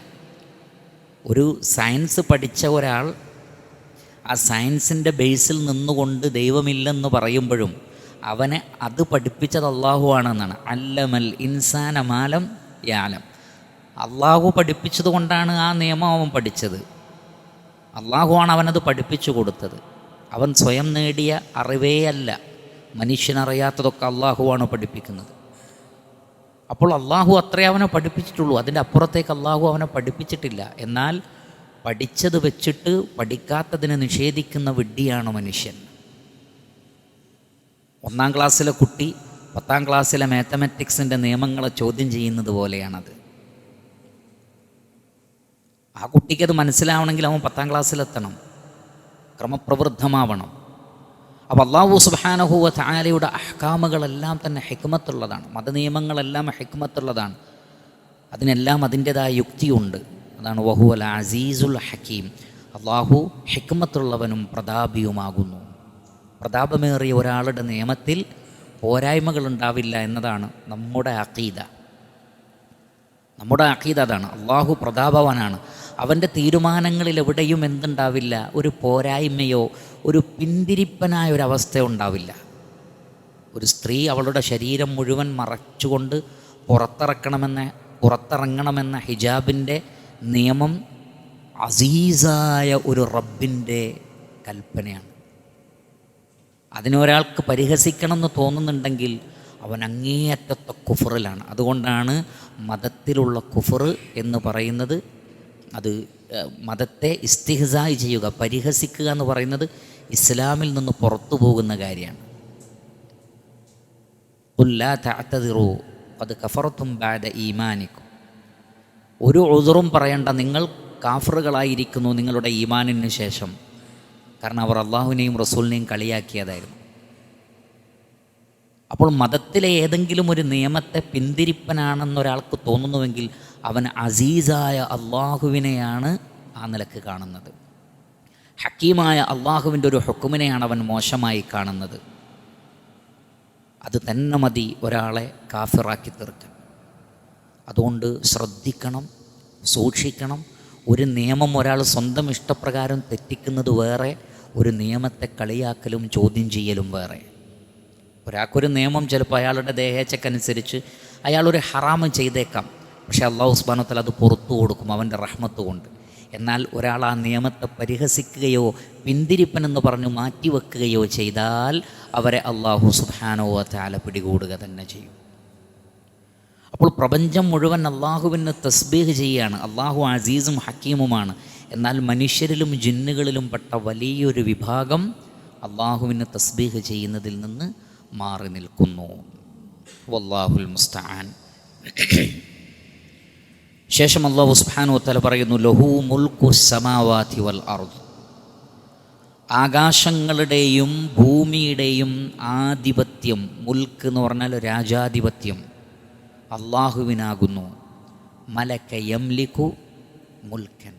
ഒരു സയൻസ് പഠിച്ച ഒരാൾ ആ സയൻസിൻ്റെ ബേസിൽ നിന്നുകൊണ്ട് ദൈവമില്ലെന്ന് പറയുമ്പോഴും അവനെ അത് പഠിപ്പിച്ചത് അള്ളാഹു ആണെന്നാണ്. അല്ലമൽ ഇൻസാന മാലം യാലം, അള്ളാഹു പഠിപ്പിച്ചത് കൊണ്ടാണ് ആ നിയമം അവൻ പഠിച്ചത്. അള്ളാഹുവാണ് അവനത് പഠിപ്പിച്ചു കൊടുത്തത്. അവൻ സ്വയം നേടിയ അറിവേ അല്ല. മനുഷ്യനറിയാത്തതൊക്കെ അള്ളാഹുവാണ് പഠിപ്പിക്കുന്നത്. അപ്പോൾ അള്ളാഹു അത്രേ അവനെ പഠിപ്പിച്ചിട്ടുള്ളൂ. അതിൻ്റെ അപ്പുറത്തേക്ക് അള്ളാഹു അവനെ പഠിപ്പിച്ചിട്ടില്ല. എന്നാൽ പഠിച്ചത് വെച്ചിട്ട് പഠിക്കാത്തതിനെ നിഷേധിക്കുന്ന വിഡ്ഢിയാണ് മനുഷ്യൻ. 1-ാം ക്ലാസ്സിലെ കുട്ടി 10-ാം ക്ലാസ്സിലെ മാത്തമാറ്റിക്സിൻ്റെ നിയമങ്ങളെ ചോദ്യം ചെയ്യുന്നത് പോലെയാണത്. ആ കുട്ടിക്കത് മനസ്സിലാവണമെങ്കിൽ അവൻ 10-ാം ക്ലാസ്സിലെത്തണം, ക്രമപ്രവൃദ്ധമാവണം. അപ്പോൾ അല്ലാഹു സുബ്ഹാനഹു വ തആലയുടെ അഹ്കാമുകളെല്ലാം തന്നെ ഹിക്മത്തുള്ളതാണ്. മതനിയമങ്ങളെല്ലാം ഹിക്മത്തുള്ളതാണ്. അതിനെല്ലാം അതിൻ്റെതായ യുക്തിയുണ്ട്. അതാണ് വഹുവൽ അസീസുൽ ഹക്കീം. അള്ളാഹു ഹിക്മത്തുള്ളവനും പ്രതാപിയുമാകുന്നു. പ്രതാപമേറിയ ഒരാളുടെ നിയമത്തിൽ പോരായ്മകളുണ്ടാവില്ല എന്നതാണ് നമ്മുടെ അഖീദ. നമ്മുടെ അഖീദ അതാണ്. അള്ളാഹു പ്രതാപവാനാണ്. അവൻ്റെ തീരുമാനങ്ങളിൽ എവിടെയും എന്തുണ്ടാവില്ല? ഒരു പോരായ്മയോ ഒരു പിന്തിരിപ്പനായ ഒരവസ്ഥ ഉണ്ടാവില്ല. ഒരു സ്ത്രീ അവളുടെ ശരീരം മുഴുവൻ മറച്ചുകൊണ്ട് പുറത്തിറങ്ങണമെന്ന ഹിജാബിൻ്റെ നിയമം അസീസായ ഒരു റബ്ബിൻ്റെ കൽപ്പനയാണ്. അതിനൊരാൾക്ക് പരിഹസിക്കണമെന്ന് തോന്നുന്നുണ്ടെങ്കിൽ അവൻ അങ്ങേയറ്റത്തെ കുഫറിലാണ്. അതുകൊണ്ടാണ് മതത്തിലുള്ള കുഫർ എന്ന് പറയുന്നത്. അത് മതത്തെ ഇസ്തിഹ്സായ് ചെയ്യുക, പരിഹസിക്കുക എന്ന് പറയുന്നത് ഇസ്ലാമിൽ നിന്ന് പുറത്തു പോകുന്ന കാര്യമാണ്. ഖുൽ ലാ തഅ്തദിറൂ ഖദ് കഫർതും ബഅദ ഈമാനിക്കും. ഒരു ഉദ്റും പറയണ്ട, നിങ്ങൾ കാഫറുകളായിരിക്കുന്നു നിങ്ങളുടെ ഈമാനിന് ശേഷം. കാരണം അവർ അള്ളാഹുവിനെയും റസൂലിനെയും കളിയാക്കിയതായിരുന്നു. അപ്പോൾ മതത്തിലെ ഏതെങ്കിലും ഒരു നിയമത്തെ പിന്തിരിപ്പനാണെന്നൊരാൾക്ക് തോന്നുന്നുവെങ്കിൽ അവൻ അസീസായ അള്ളാഹുവിനെയാണ് ആ നിലക്ക് കാണുന്നത്. ഹക്കീമായ അള്ളാഹുവിൻ്റെ ഒരു ഹുക്കുമിനെയാണ് അവൻ മോശമായി കാണുന്നത്. അത് തന്നെ മതി ഒരാളെ കാഫിറാക്കി തീർക്കാൻ. അതുകൊണ്ട് ശ്രദ്ധിക്കണം, സൂക്ഷിക്കണം. ഒരു നിയമം ഒരാൾ സ്വന്തം ഇഷ്ടപ്രകാരം തെറ്റിക്കുന്നത് വേറെ, ഒരു നിയമത്തെ കളിയാക്കലും ചോദ്യം ചെയ്യലും വേറെ. ഒരാൾക്കൊരു നിയമം ചിലപ്പോൾ അയാളുടെ ദേഹേച്ഛക്കനുസരിച്ച് അയാളൊരു ഹറാമ് ചെയ്തേക്കാം, പക്ഷേ അള്ളാഹു സുബ്ഹാനഹു വ തആല അത് പുറത്തു കൊടുക്കും അവൻ്റെ റഹ്മത്ത് കൊണ്ട്. എന്നാൽ ഒരാൾ ആ നിയമത്തെ പരിഹസിക്കുകയോ പിന്തിരിപ്പനെന്ന് പറഞ്ഞു മാറ്റിവെക്കുകയോ ചെയ്താൽ അവരെ അള്ളാഹു സുബ്ഹാനഹു വ തആല പിടികൂടുക തന്നെ ചെയ്യും. അപ്പോൾ പ്രപഞ്ചം മുഴുവൻ അള്ളാഹുവിന് തസ്ബീഹ് ചെയ്യുകയാണ്. അള്ളാഹു അസീസും ഹക്കീമുമാണ്. എന്നാൽ മനുഷ്യരിലും ജിന്നുകളിലും പെട്ട വലിയൊരു വിഭാഗം അള്ളാഹുവിന് തസ്ബീഹ് ചെയ്യുന്നതിൽ നിന്ന് മാറി നിൽക്കുന്നു. വല്ലാഹുൽ മുസ്തആൻ. ശേഷം അല്ലാഹു സുബ്ഹാനഹു വ തആല പറയുന്നു, ലഹു മുൽക്കു സമാവാതി വൽ അർദ്. ആകാശങ്ങളുടെയും ഭൂമിയുടെയും ആധിപത്യം, മുൽക്ക് എന്ന് പറഞ്ഞാൽ രാജാധിപത്യം, അള്ളാഹുവിനാകുന്നു. മലക യംലികു മുൽക്കൻ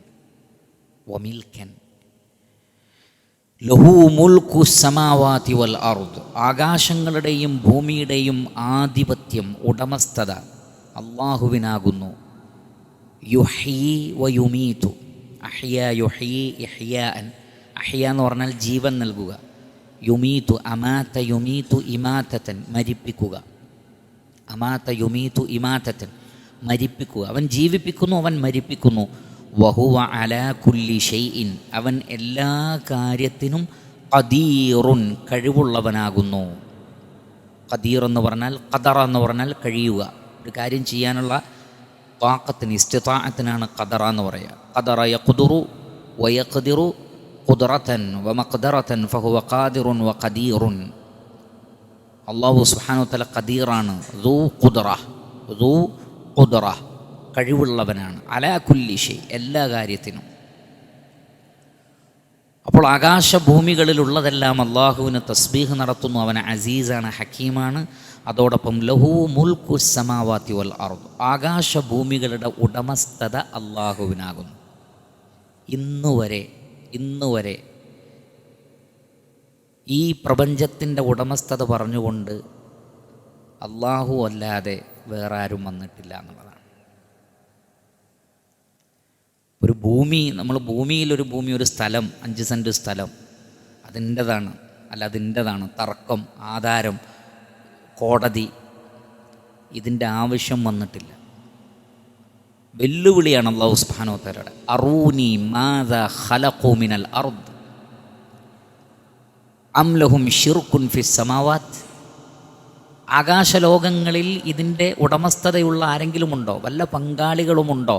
വമിൽക്കൻ. ലഹു മുൽക്കു സമാവാതി വൽ അർദ്. ആകാശങ്ങളുടെയും ഭൂമിയുടെയും ആധിപത്യം, ഉടമസ്ഥത അള്ളാഹുവിനാകുന്നു. യുഹ്യി വയുമീതു. അഹ്യ യുഹ്യി ഇഹ്യാഅൻ. അഹ്യ എന്ന് പറഞ്ഞാൽ ജീവൻ നൽകുക. യുമീതു അമാത യുമീതു ഇമാതതൻ, മരിപ്പിക്കുക. അമാത യുമീതു ഇമാതതൻ, മരിപ്പിക്കുക. അവൻ ജീവിപ്പിക്കുന്നു, അവൻ മരിപ്പിക്കുന്നു. വഹുവ അലാ കുല്ലി ഷൈഇൻ. അവൻ എല്ലാ കാര്യത്തിനും ഖദീറുൻ, കഴിവുള്ളവനാകുന്നു. ഖദീർ എന്ന് പറഞ്ഞാൽ, ഖദറ എന്ന് പറഞ്ഞാൽ കഴിയുക. ഒരു കാര്യം ചെയ്യാനുള്ള താഖത്തിന്, ഇസ്തിതാഅത്തിനാണ് ഖദറ എന്ന് പറയുക. ഖദറ യഖ്ദുറു വയഖ്ദിറു ഖുദ്റതൻ വമഖ്ദറതൻ ഫഹുവ ഖാദിറുൻ വഖദീറുൻ. അല്ലാഹു സുബ്ഹാനഹു വ തആല ഖദീറാണ്. ദൂ ഖുദ്റ, ദൂ ഖുദ്റ, കഴിവുള്ളവനാണ്. അലാ കുല്ലി ഷൈ, എല്ലാ കാര്യത്തിനും. അപ്പോൾ ആകാശഭൂമികളിലുള്ളതെല്ലാം അള്ളാഹുവിന് തസ്ബീഹ് നടത്തുന്നു. അവൻ അസീസാണ്, ഹക്കീമാണ്. അതോടൊപ്പം ലഹു മുൽക്കു സമാവാതി വൽ അർദ്. ആകാശഭൂമികളുടെ ഉടമസ്ഥത അള്ളാഹുവിനാകുന്നു. ഇന്നുവരെ ഈ പ്രപഞ്ചത്തിൻ്റെ ഉടമസ്ഥത പറഞ്ഞുകൊണ്ട് അള്ളാഹു അല്ലാതെ വേറെ ആരും വന്നിട്ടില്ല എന്നുള്ളതാണ്. ഒരു ഭൂമി, നമ്മൾ ഭൂമിയിലൊരു ഭൂമി, ഒരു സ്ഥലം, 5 സെൻറ്റ് സ്ഥലം അതിൻ്റെതാണ്, അല്ല അതിൻ്റെതാണ്. തർക്കം, ആധാരം, കോടതി, ഇതിൻ്റെ ആവശ്യം വന്നിട്ടില്ല. വെല്ലുവിളിയാണ് അല്ലാഹു സുബ്ഹാനഹു വ തആലയുടെ. അറൂനി മാദാ ഖലഖു മിനൽ അർദ് അം ലഹും ശിർകുൻ ഫിസ് സമാവാത്ത്. ആകാശലോകങ്ങളിൽ ഇതിൻ്റെ ഉടമസ്ഥതയുള്ള ആരെങ്കിലുമുണ്ടോ? വല്ല പങ്കാളികളുമുണ്ടോ?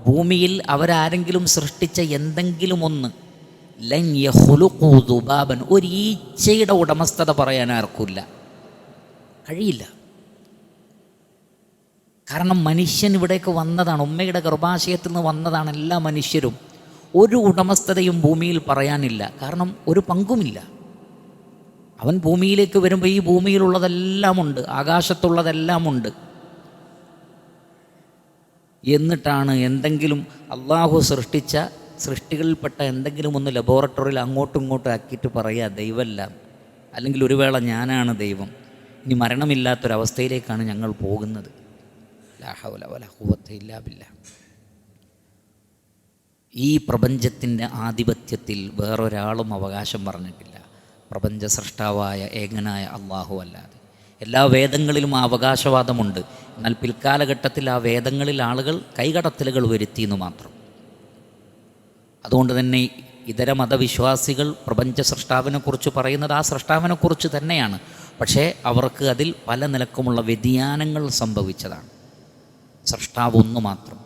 ഭൂമിയിൽ അവരാരെങ്കിലും സൃഷ്ടിച്ച എന്തെങ്കിലും ഒന്ന്. ലൻ യഖ്ലുഖു ദുബാബൻ. ഒരു ഈച്ചയുടെ ഉടമസ്ഥത പറയാൻ ആർക്കില്ല, കഴിയില്ല. കാരണം മനുഷ്യൻ ഇവിടേക്ക് വന്നതാണ്, ഉമ്മയുടെ ഗർഭാശയത്തിൽ നിന്ന് വന്നതാണ് എല്ലാ മനുഷ്യരും. ഒരു ഉടമസ്ഥതയും ഭൂമിയിൽ പറയാനില്ല, കാരണം ഒരു പങ്കുമില്ല. അവൻ ഭൂമിയിലേക്ക് വരുമ്പോൾ ഈ ഭൂമിയിലുള്ളതെല്ലാം ഉണ്ട്, ആകാശത്തുള്ളതെല്ലാം ഉണ്ട്. എന്നിട്ടാണ് എന്തെങ്കിലും അള്ളാഹു സൃഷ്ടിച്ച സൃഷ്ടികളിൽപ്പെട്ട എന്തെങ്കിലും ഒന്ന് ലബോറട്ടറിയിൽ അങ്ങോട്ടും ഇങ്ങോട്ടും ആക്കിയിട്ട് പറയുക ദൈവമല്ല, അല്ലെങ്കിൽ ഒരു വേള ഞാനാണ് ദൈവം. ഇനി മരണമില്ലാത്തൊരവസ്ഥയിലേക്കാണ് ഞങ്ങൾ പോകുന്നത്. ലാ ഹൗല വലാ ഖുവത ഇല്ലാ ബില്ലാഹ്. ഈ പ്രപഞ്ചത്തിൻ്റെ ആധിപത്യത്തിൽ വേറൊരാളും അവകാശം പറഞ്ഞിട്ടില്ല, പ്രപഞ്ച സൃഷ്ടാവായ ഏകനായ അള്ളാഹു അല്ലാതെ. എല്ലാ വേദങ്ങളിലും ആ അവകാശവാദമുണ്ട്. എന്നാൽ പിൽക്കാലഘട്ടത്തിൽ ആ വേദങ്ങളിൽ ആളുകൾ കൈകടത്തലുകൾ വരുത്തിയെന്ന് മാത്രം. അതുകൊണ്ട് തന്നെ ഇതര മതവിശ്വാസികൾ പ്രപഞ്ച സൃഷ്ടാവിനെക്കുറിച്ച് പറയുന്നത് ആ സൃഷ്ടാവിനെക്കുറിച്ച് തന്നെയാണ്. പക്ഷേ അവർക്ക് അതിൽ പല നിലക്കുമുള്ള വ്യതിയാനങ്ങൾ സംഭവിച്ചതാണ്. സൃഷ്ടാവ് ഒന്ന് മാത്രം,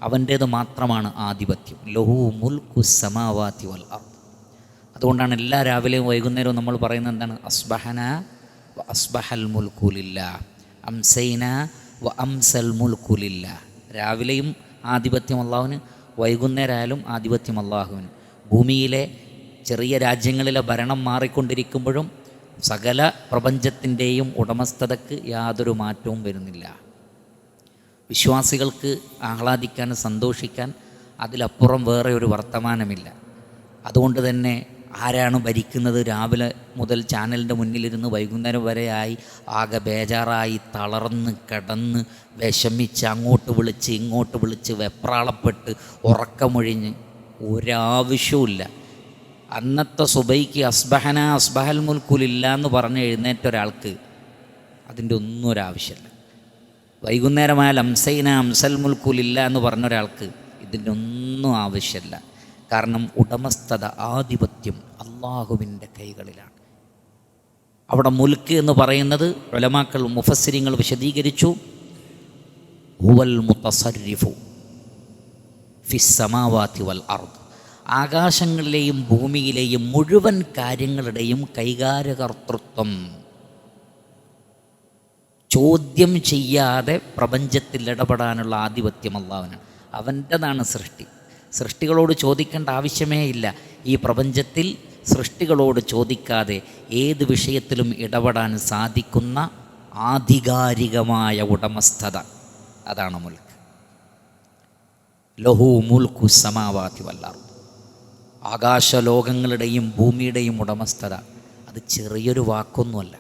അവൻ്റേത് മാത്രമാണ് ആധിപത്യം. ലഹു മുൽക്കു സമാവാതി വൽ അർദ്. അതുകൊണ്ടാണ് എല്ലാ രാവിലെയും വൈകുന്നേരവും നമ്മൾ പറയുന്നത് എന്താണ്? അസ്ബഹന വ അസ്ബഹൽ മുൽക്കു ലില്ലാഹ്, അംസൈന വ അംസൽ മുൽക്കു ലില്ലാഹ്. രാവിലെയും ആധിപത്യം അള്ളാഹുവിന്, വൈകുന്നേരമായാലും ആധിപത്യം അള്ളാഹുവിന്. ഭൂമിയിലെ ചെറിയ രാജ്യങ്ങളിലെ ഭരണം മാറിക്കൊണ്ടിരിക്കുമ്പോഴും സകല പ്രപഞ്ചത്തിൻ്റെയും ഉടമസ്ഥതയ്ക്ക് യാതൊരു മാറ്റവും വരുന്നില്ല. വിശ്വാസികൾക്ക് ആഹ്ലാദിക്കാൻ, സന്തോഷിക്കാൻ അതിലപ്പുറം വേറെ ഒരു വർത്തമാനമില്ല. അതുകൊണ്ട് തന്നെ ആരാണ് ഭരിക്കുന്നത്, രാവിലെ മുതൽ ചാനലിൻ്റെ മുന്നിലിരുന്ന് വൈകുന്നേരം വരെയായി ആകെ ബേജാറായി തളർന്ന് കിടന്ന് വിഷമിച്ച് അങ്ങോട്ട് വിളിച്ച് ഇങ്ങോട്ട് വിളിച്ച് വെപ്രാളപ്പെട്ട് ഉറക്കമൊഴിഞ്ഞ് ഒരാവശ്യവുമില്ല. അന്നത്തെ സുബൈക്ക് അസ്ബഹന അസ്ബഹൽ മുൽക്കുലില്ല എന്ന് പറഞ്ഞ് എഴുന്നേറ്റ ഒരാൾക്ക് അതിൻ്റെ ഒന്നും ഒരാവശ്യമില്ല. വൈകുന്നേരമായാൽ അംസൈന അംസൽ മുൽക്കുലില്ല എന്ന് പറഞ്ഞ ഒരാൾക്ക് ഇതിൻ്റെ ഒന്നും ആവശ്യമില്ല. കാരണം ഉടമസ്ഥത, ആധിപത്യം അള്ളാഹുവിൻ്റെ കൈകളിലാണ്. അവിടെ മുൽക്ക് എന്ന് പറയുന്നത് ഉലമാക്കൾ, മുഫസ്സിരിങ്ങൾ വിശദീകരിച്ചു, ഹുവൽ മുതസർരിഫു ഫിസ് സമാവാതി വൽ അർദ്, ആകാശങ്ങളിലെയും ഭൂമിയിലെയും മുഴുവൻ കാര്യങ്ങളുടെയും കൈകാര്യകർത്തൃത്വം ചോദ്യം ചെയ്യാതെ പ്രപഞ്ചത്തിൽ ഇടപെടാനുള്ള ആധിപത്യം അള്ളാഹുവിനാണ്. അവൻ്റെതാണ് സൃഷ്ടി. സൃഷ്ടികളോട് ചോദിക്കേണ്ട ആവശ്യമേ ഇല്ല. ഈ പ്രപഞ്ചത്തിൽ സൃഷ്ടികളോട് ചോദിക്കാതെ ഏത് വിഷയത്തിലും ഇടപെടാൻ സാധിക്കുന്ന ആധികാരികമായ ഉടമസ്ഥത, അതാണ് മുൽക്ക്. ലഹു മുൽക്കു സമാവാതി വൽ അർദ്, ആകാശലോകങ്ങളുടെയും ഭൂമിയുടെയും ഉടമസ്ഥത. അത് ചെറിയൊരു വാക്കൊന്നുമല്ല.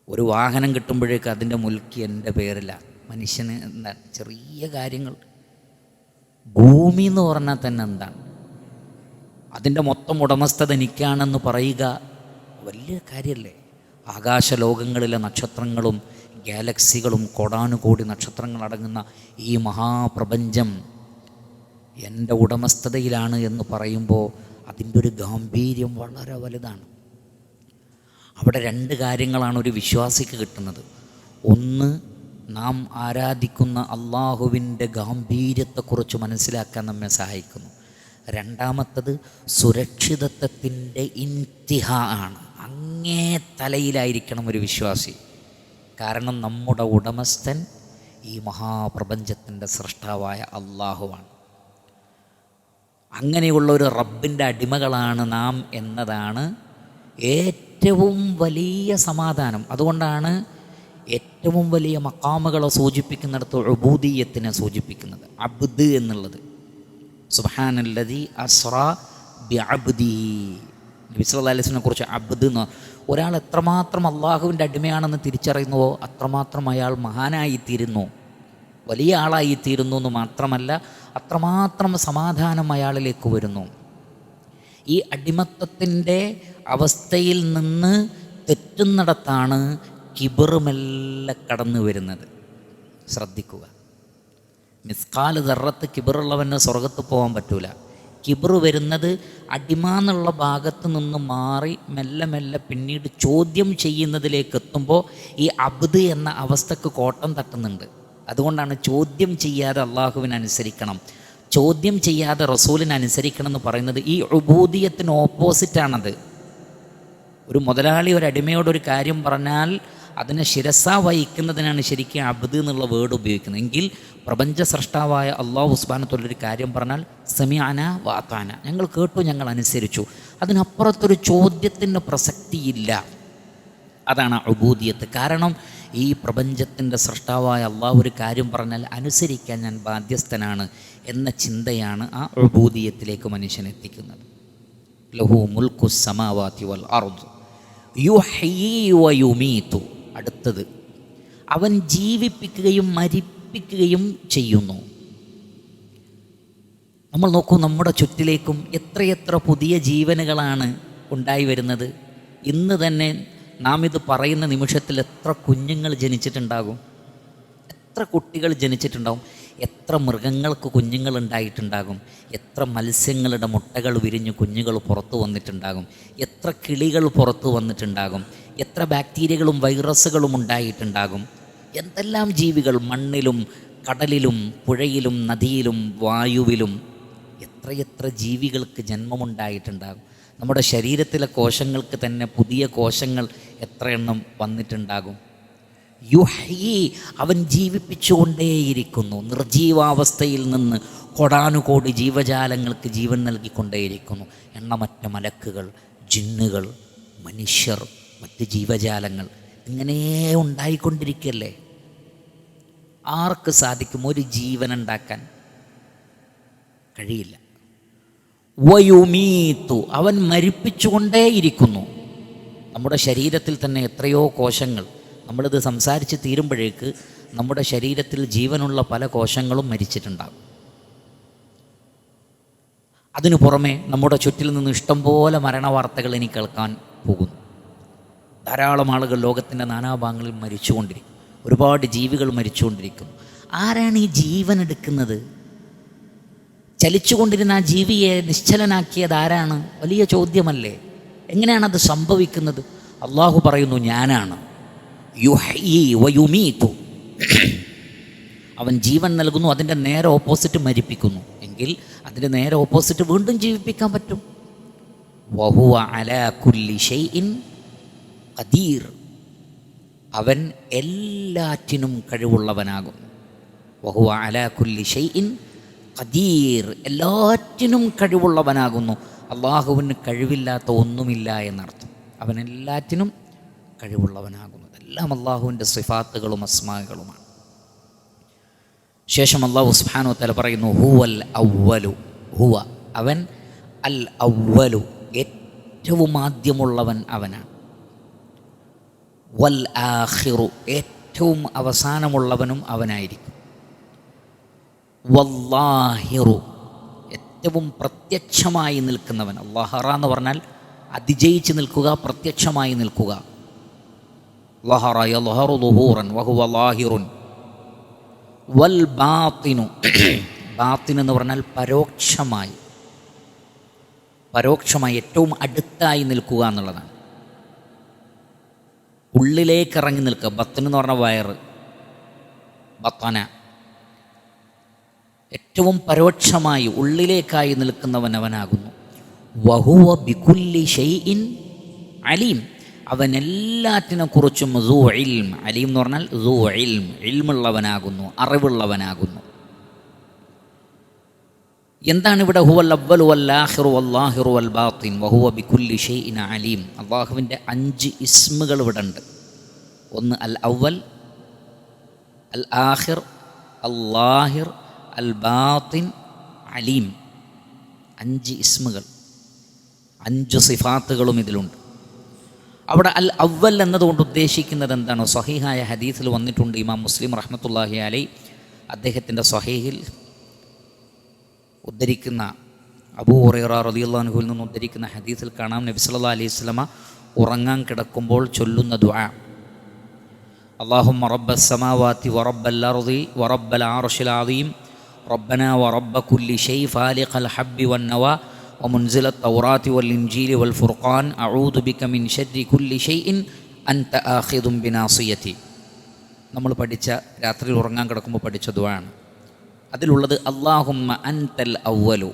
ഒരു വാഹനം കിട്ടുമ്പോഴേക്ക് അതിൻ്റെ മുൽക്ക് എൻ്റെ പേരിലാണ്. മനുഷ്യന് എന്താണ് ചെറിയ കാര്യങ്ങൾ. ഭൂമി എന്ന് പറഞ്ഞാൽ തന്നെ എന്താണ്, അതിൻ്റെ മൊത്തം ഉടമസ്ഥത എനിക്കാണെന്ന് പറയുക വലിയ കാര്യമല്ലേ. ആകാശലോകങ്ങളിലെ നക്ഷത്രങ്ങളും ഗാലക്സികളും കോടാനുകോടി നക്ഷത്രങ്ങളടങ്ങുന്ന ഈ മഹാപ്രപഞ്ചം എൻ്റെ ഉടമസ്ഥതയിലാണ് എന്ന് പറയുമ്പോൾ അതിൻ്റെ ഒരു ഗാംഭീര്യം വളരെ വലുതാണ്. അവിടെ രണ്ട് കാര്യങ്ങളാണ് ഒരു വിശ്വാസിക്ക് കിട്ടുന്നത്. ഒന്ന്, നാം ആരാധിക്കുന്ന അള്ളാഹുവിൻ്റെ ഗാംഭീര്യത്തെക്കുറിച്ച് മനസ്സിലാക്കാൻ നമ്മെ സഹായിക്കുന്നു. രണ്ടാമത്തത്, സുരക്ഷിതത്വത്തിൻ്റെ ഇൻതിഹാ ആണ്. അങ്ങേ തലയിലായിരിക്കണം ഒരു വിശ്വാസി. കാരണം നമ്മുടെ ഉടമസ്ഥൻ ഈ മഹാപ്രപഞ്ചത്തിൻ്റെ സൃഷ്ടാവായ അള്ളാഹുവാണ്. അങ്ങനെയുള്ള ഒരു റബ്ബിൻ്റെ അടിമകളാണ് നാം എന്നതാണ് ഏറ്റവും വലിയ സമാധാനം. അതുകൊണ്ടാണ് ഏറ്റവും വലിയ മഖാമുകളെ സൂചിപ്പിക്കുന്നിടത്ത് ഉബൂദിയ്യത്തിനെ സൂചിപ്പിക്കുന്നത്. അബ്ദ് എന്നുള്ളത്, സുബ്ഹാനല്ലദീ അസ്റാ ബിഅബ്ദിഹി. നബി സല്ലല്ലാഹു അലൈഹി വസല്ലമയെ കുറിച്ച് അബ്ദ് എന്ന്, ഒരാൾ എത്രമാത്രം അള്ളാഹുവിൻ്റെ അടിമയാണെന്ന് തിരിച്ചറിയുന്നുവോ അത്രമാത്രം അയാൾ മഹാനായിത്തീരുന്നു, വലിയ ആളായിത്തീരുന്നു എന്ന് മാത്രമല്ല അത്രമാത്രം സമാധാനം അയാളിലേക്ക് വരുന്നു. ഈ അടിമത്തത്തിൻ്റെ അവസ്ഥയിൽ നിന്ന് തെറ്റുന്നിടത്താണ് കിബർ മെല്ലെ കടന്നു വരുന്നത്. ശ്രദ്ധിക്കുക, മിസ്കാല് ദർറത്ത് കിബറുള്ളവന് സ്വർഗത്ത് പോകാൻ പറ്റൂല. കിബർ വരുന്നത് അടിമ എന്നുള്ള ഭാഗത്ത് നിന്ന് മാറി മെല്ലെ മെല്ലെ പിന്നീട് ചോദ്യം ചെയ്യുന്നതിലേക്ക് എത്തുമ്പോൾ ഈ അബ്ദ് എന്ന അവസ്ഥക്ക് കോട്ടം തട്ടുന്നുണ്ട്. അതുകൊണ്ടാണ് ചോദ്യം ചെയ്യാതെ അള്ളാഹുവിനനുസരിക്കണം, ചോദ്യം ചെയ്യാതെ റസൂലിനനുസരിക്കണം എന്ന് പറയുന്നത്. ഈ ഉബൂദിയത്തിന് ഓപ്പോസിറ്റാണത്. ഒരു മുതലാളി ഒരു അടിമയോടൊരു കാര്യം പറഞ്ഞാൽ അതിനെ ശിരസ വഹിക്കുന്നതിനാണ് ശരിക്കും അബ്ദ് എന്നുള്ള വേർഡ് ഉപയോഗിക്കുന്നത്. എങ്കിൽ പ്രപഞ്ച സൃഷ്ടാവായ അള്ളാഹു സുബ്ഹാനഹു വ തആലയുടെ കാര്യം പറഞ്ഞാൽ സമിഅന വഅതാന, ഞങ്ങൾ കേട്ടു, ഞങ്ങൾ അനുസരിച്ചു. അതിനപ്പുറത്തൊരു ചോദ്യത്തിന് പ്രസക്തിയില്ല. അതാണ് ഉബൂദിയത്ത്. കാരണം ഈ പ്രപഞ്ചത്തിൻ്റെ സൃഷ്ടാവായ അള്ളാഹു ഒരു കാര്യം പറഞ്ഞാൽ അനുസരിക്കാൻ ഞാൻ ബാധ്യസ്ഥനാണ് എന്ന ചിന്തയാണ് ആ ഉബൂദിയത്തിലേക്ക് മനുഷ്യനെത്തിക്കുന്നത്. ലഹു മുൽക്കു സമാവാതി വൽ അർദ് യുഹ്യീ വയുമീതു. അടുത്തത്, അവൻ ജീവിപ്പിക്കുകയും മരിപ്പിക്കുകയും ചെയ്യുന്നു. നമ്മൾ നോക്കൂ, നമ്മുടെ ചുറ്റിലേക്കും എത്രയെത്ര പുതിയ ജീവനുകളാണ് ഉണ്ടായി വരുന്നത്. ഇന്ന് തന്നെ നാം ഇത് പറയുന്ന നിമിഷത്തിൽ എത്ര കുഞ്ഞുങ്ങൾ ജനിച്ചിട്ടുണ്ടാകും, എത്ര കുട്ടികൾ ജനിച്ചിട്ടുണ്ടാകും, എത്ര മൃഗങ്ങൾക്ക് കുഞ്ഞുങ്ങൾ ഉണ്ടായിട്ടുണ്ടാകും, എത്ര മത്സ്യങ്ങളുടെ മുട്ടകൾ വിരിഞ്ഞ് കുഞ്ഞുങ്ങൾ പുറത്തു വന്നിട്ടുണ്ടാകും, എത്ര കിളികൾ പുറത്തു വന്നിട്ടുണ്ടാകും, എത്ര ബാക്ടീരിയകളും വൈറസുകളും ഉണ്ടായിട്ടുണ്ടാകും, എന്തെല്ലാം ജീവികൾ മണ്ണിലും കടലിലും പുഴയിലും നദിയിലും വായുവിലും എത്രയെത്ര ജീവികൾക്ക് ജന്മമുണ്ടായിട്ടുണ്ടാകും. നമ്മുടെ ശരീരത്തിലെ കോശങ്ങൾക്ക് തന്നെ പുതിയ കോശങ്ങൾ എത്ര എണ്ണം വന്നിട്ടുണ്ടാകും. യുഹ്യീ, അവൻ ജീവിപ്പിച്ചുകൊണ്ടേയിരിക്കുന്നു. നിർജീവാവസ്ഥയിൽ നിന്ന് കൊടാനുകോടി ജീവജാലങ്ങൾക്ക് ജീവൻ നൽകിക്കൊണ്ടേയിരിക്കുന്നു. എണ്ണമറ്റ മലക്കുകൾ, ജിന്നുകൾ, മനുഷ്യർ, മറ്റ് ജീവജാലങ്ങൾ ഇങ്ങനെ ഉണ്ടായിക്കൊണ്ടിരിക്കുകയല്ലേ. ആർക്ക് സാധിക്കും ഒരു ജീവനുണ്ടാക്കാൻ? കഴിയില്ല. വയുമീത്തു, അവൻ മരിപ്പിച്ചുകൊണ്ടേയിരിക്കുന്നു. നമ്മുടെ ശരീരത്തിൽ തന്നെ എത്രയോ കോശങ്ങൾ, നമ്മളിത് സംസാരിച്ച് തീരുമ്പോഴേക്ക് നമ്മുടെ ശരീരത്തിൽ ജീവനുള്ള പല കോശങ്ങളും മരിച്ചിട്ടുണ്ടാകും. അതിനു പുറമെ നമ്മുടെ ചുറ്റിൽ നിന്ന് ഇഷ്ടംപോലെ മരണവാർത്തകൾ ഇനി കേൾക്കാൻ പോകുന്നു. ധാരാളം ആളുകൾ ലോകത്തിൻ്റെ നാനാഭാഗങ്ങളിൽ മരിച്ചുകൊണ്ടിരിക്കും. ഒരുപാട് ജീവികൾ മരിച്ചുകൊണ്ടിരിക്കുന്നു. ആരാണ് ഈ ജീവൻ എടുക്കുന്നത്? ചലിച്ചുകൊണ്ടിരുന്ന ആ ജീവിയെ നിശ്ചലനാക്കിയത് ആരാണ്? വലിയ ചോദ്യമല്ലേ. എങ്ങനെയാണത് സംഭവിക്കുന്നത്? അള്ളാഹു പറയുന്നു, ഞാനാണ്. യുഹ്യി വയുമീതു, അവൻ ജീവൻ നൽകുന്നു, അതിൻ്റെ നേരെ ഓപ്പോസിറ്റ് മരിപ്പിക്കുന്നു. എങ്കിൽ അതിൻ്റെ നേരെ ഓപ്പോസിറ്റ് വീണ്ടും ജീവിപ്പിക്കാൻ പറ്റും. വഹുവ അലാ കുല്ലി ഷൈഇൻ ഖദീർ, അവൻ എല്ലാറ്റിനും കഴിവുള്ളവനാകും. വഹുവ അലാ കുല്ലി ഷൈഇൻ ഖദീർ, എല്ലാറ്റിനും കഴിവുള്ളവനാകുന്നു. അള്ളാഹുവിന് കഴിവില്ലാത്ത ഒന്നുമില്ല എന്നർത്ഥം. അവൻ എല്ലാറ്റിനും കഴിവുള്ളവനാകുന്നു. എല്ലാം അള്ളാഹുവിൻ്റെ സിഫാത്തുകളും അസ്മാകളുമാണ്. ശേഷം അള്ളാഹു സുബ്ഹാനഹു വ തആല പറയുന്നു, ഹുവൽ അവ്വലു, ഹുവ അവൻ, അൽ അവ്വലു ഏറ്റവും ആദ്യമുള്ളവൻ അവനാണ്, വൽ ആഖിറു ഏറ്റവും അവസാനമുള്ളവനും അവനായിരിക്കും, വല്ലാഹിറു ഏറ്റവും പ്രത്യക്ഷമായി നിൽക്കുന്നവൻ. അല്ലാഹറ എന്ന് പറഞ്ഞാൽ അതിജയിച്ച് നിൽക്കുക, പ്രത്യക്ഷമായി നിൽക്കുക. ലഹറ യൽഹറു ളുഹൂറൻ വഹുവ ലാഹിറുൻ. വൽ ബാത്തിനു, ബാത്തിൻ എന്ന് പറഞ്ഞാൽ പരോക്ഷമായി, പരോക്ഷമായി ഏറ്റവും അടുത്തായി നിൽക്കുക എന്നുള്ളതാണ്. ഉള്ളിലേക്ക് ഇറങ്ങി നിൽക്കുക. ബത്തൻ എന്ന് പറഞ്ഞ വയറ്, ബത്തന. ഏറ്റവും പരോക്ഷമായി ഉള്ളിലേക്കായി നിൽക്കുന്നവൻ അവനാകുന്നു. വഹുവ ബികുല്ലി ഷൈഇൻ അലീം, അവൻ എല്ലാറ്റിനെക്കുറിച്ചും സൂ ഇൽം, അലീം എന്ന് പറഞ്ഞാൽ സൂ ഇൽം, ഇൽമുള്ളവനാകുന്നു, അറിവുള്ളവനാകുന്നു. എന്താണ് ഇവിടെ ഹുവൽ അവ്വലു വൽ ആഖിറു വല്ലാഹിറു വൽ ബാത്തിൻ വഹുവ ബികുല്ലി ഷൈഇൻ അലീം? അള്ളാഹുവിൻ്റെ 5 ഇസ്മുകൾ ഇവിടെ ഉണ്ട്. ഒന്ന് അൽ അവ്വൽ, അൽ ആഖിർ, അല്ലാഹിർ, അൽ ബാത്തിൻ, അലീം. 5 ഇസ്മുകൾ, 5 സിഫാത്തുകളും ഇതിലുണ്ട്. അവിടെ അൽ അവ്വൽ എന്നതുകൊണ്ട് ഉദ്ദേശിക്കുന്നത് എന്താണ്? സ്വഹീഹായ ഹദീസിൽ വന്നിട്ടുണ്ട്. ഇമാം മുസ്ലിം റഹ്മത്തുള്ളാഹി അലൈഹി അദ്ദേഹത്തിൻ്റെ സ്വഹീഹിൽ ഉദ്ധരിക്കുന്ന, അബൂ ഹുറൈറ റളിയല്ലാഹു അൻഹുവിൽ നിന്ന് ഉദ്ധരിക്കുന്ന ഹദീസിൽ കാണാം, നബി സല്ലല്ലാഹു അലൈഹി വസല്ലമ ഉറങ്ങാൻ കിടക്കുമ്പോൾ ചൊല്ലുന്ന ദുആ, അല്ലാഹുമ്മ റബ്ബസ് സമാവാതി വറബ്ബൽ അർളി വറബ്ബൽ അർശിൽ അദീം റബ്ബനാ വറബ്ബ കുല്ലി ഷൈഇ ഫാലിഖൽ ഹബ്ബി വന്നവാ വമുൻസിലത് തൗറാത്തി വൽ ഇൻജീലി വൽ ഫുർഖാൻ അഊദു ബിക മിൻ ശർരി കുല്ലി ഷൈഇൻ അൻത ആഖിദും ബിനാസിയതി. നമ്മൾ പഠിച്ച, രാത്രിയിൽ ഉറങ്ങാൻ കിടക്കുമ്പോൾ പഠിച്ച ദുആണ്. അതിലുള്ളത് അല്ലാഹുമ്മ അൻതൽ അവ്വലു,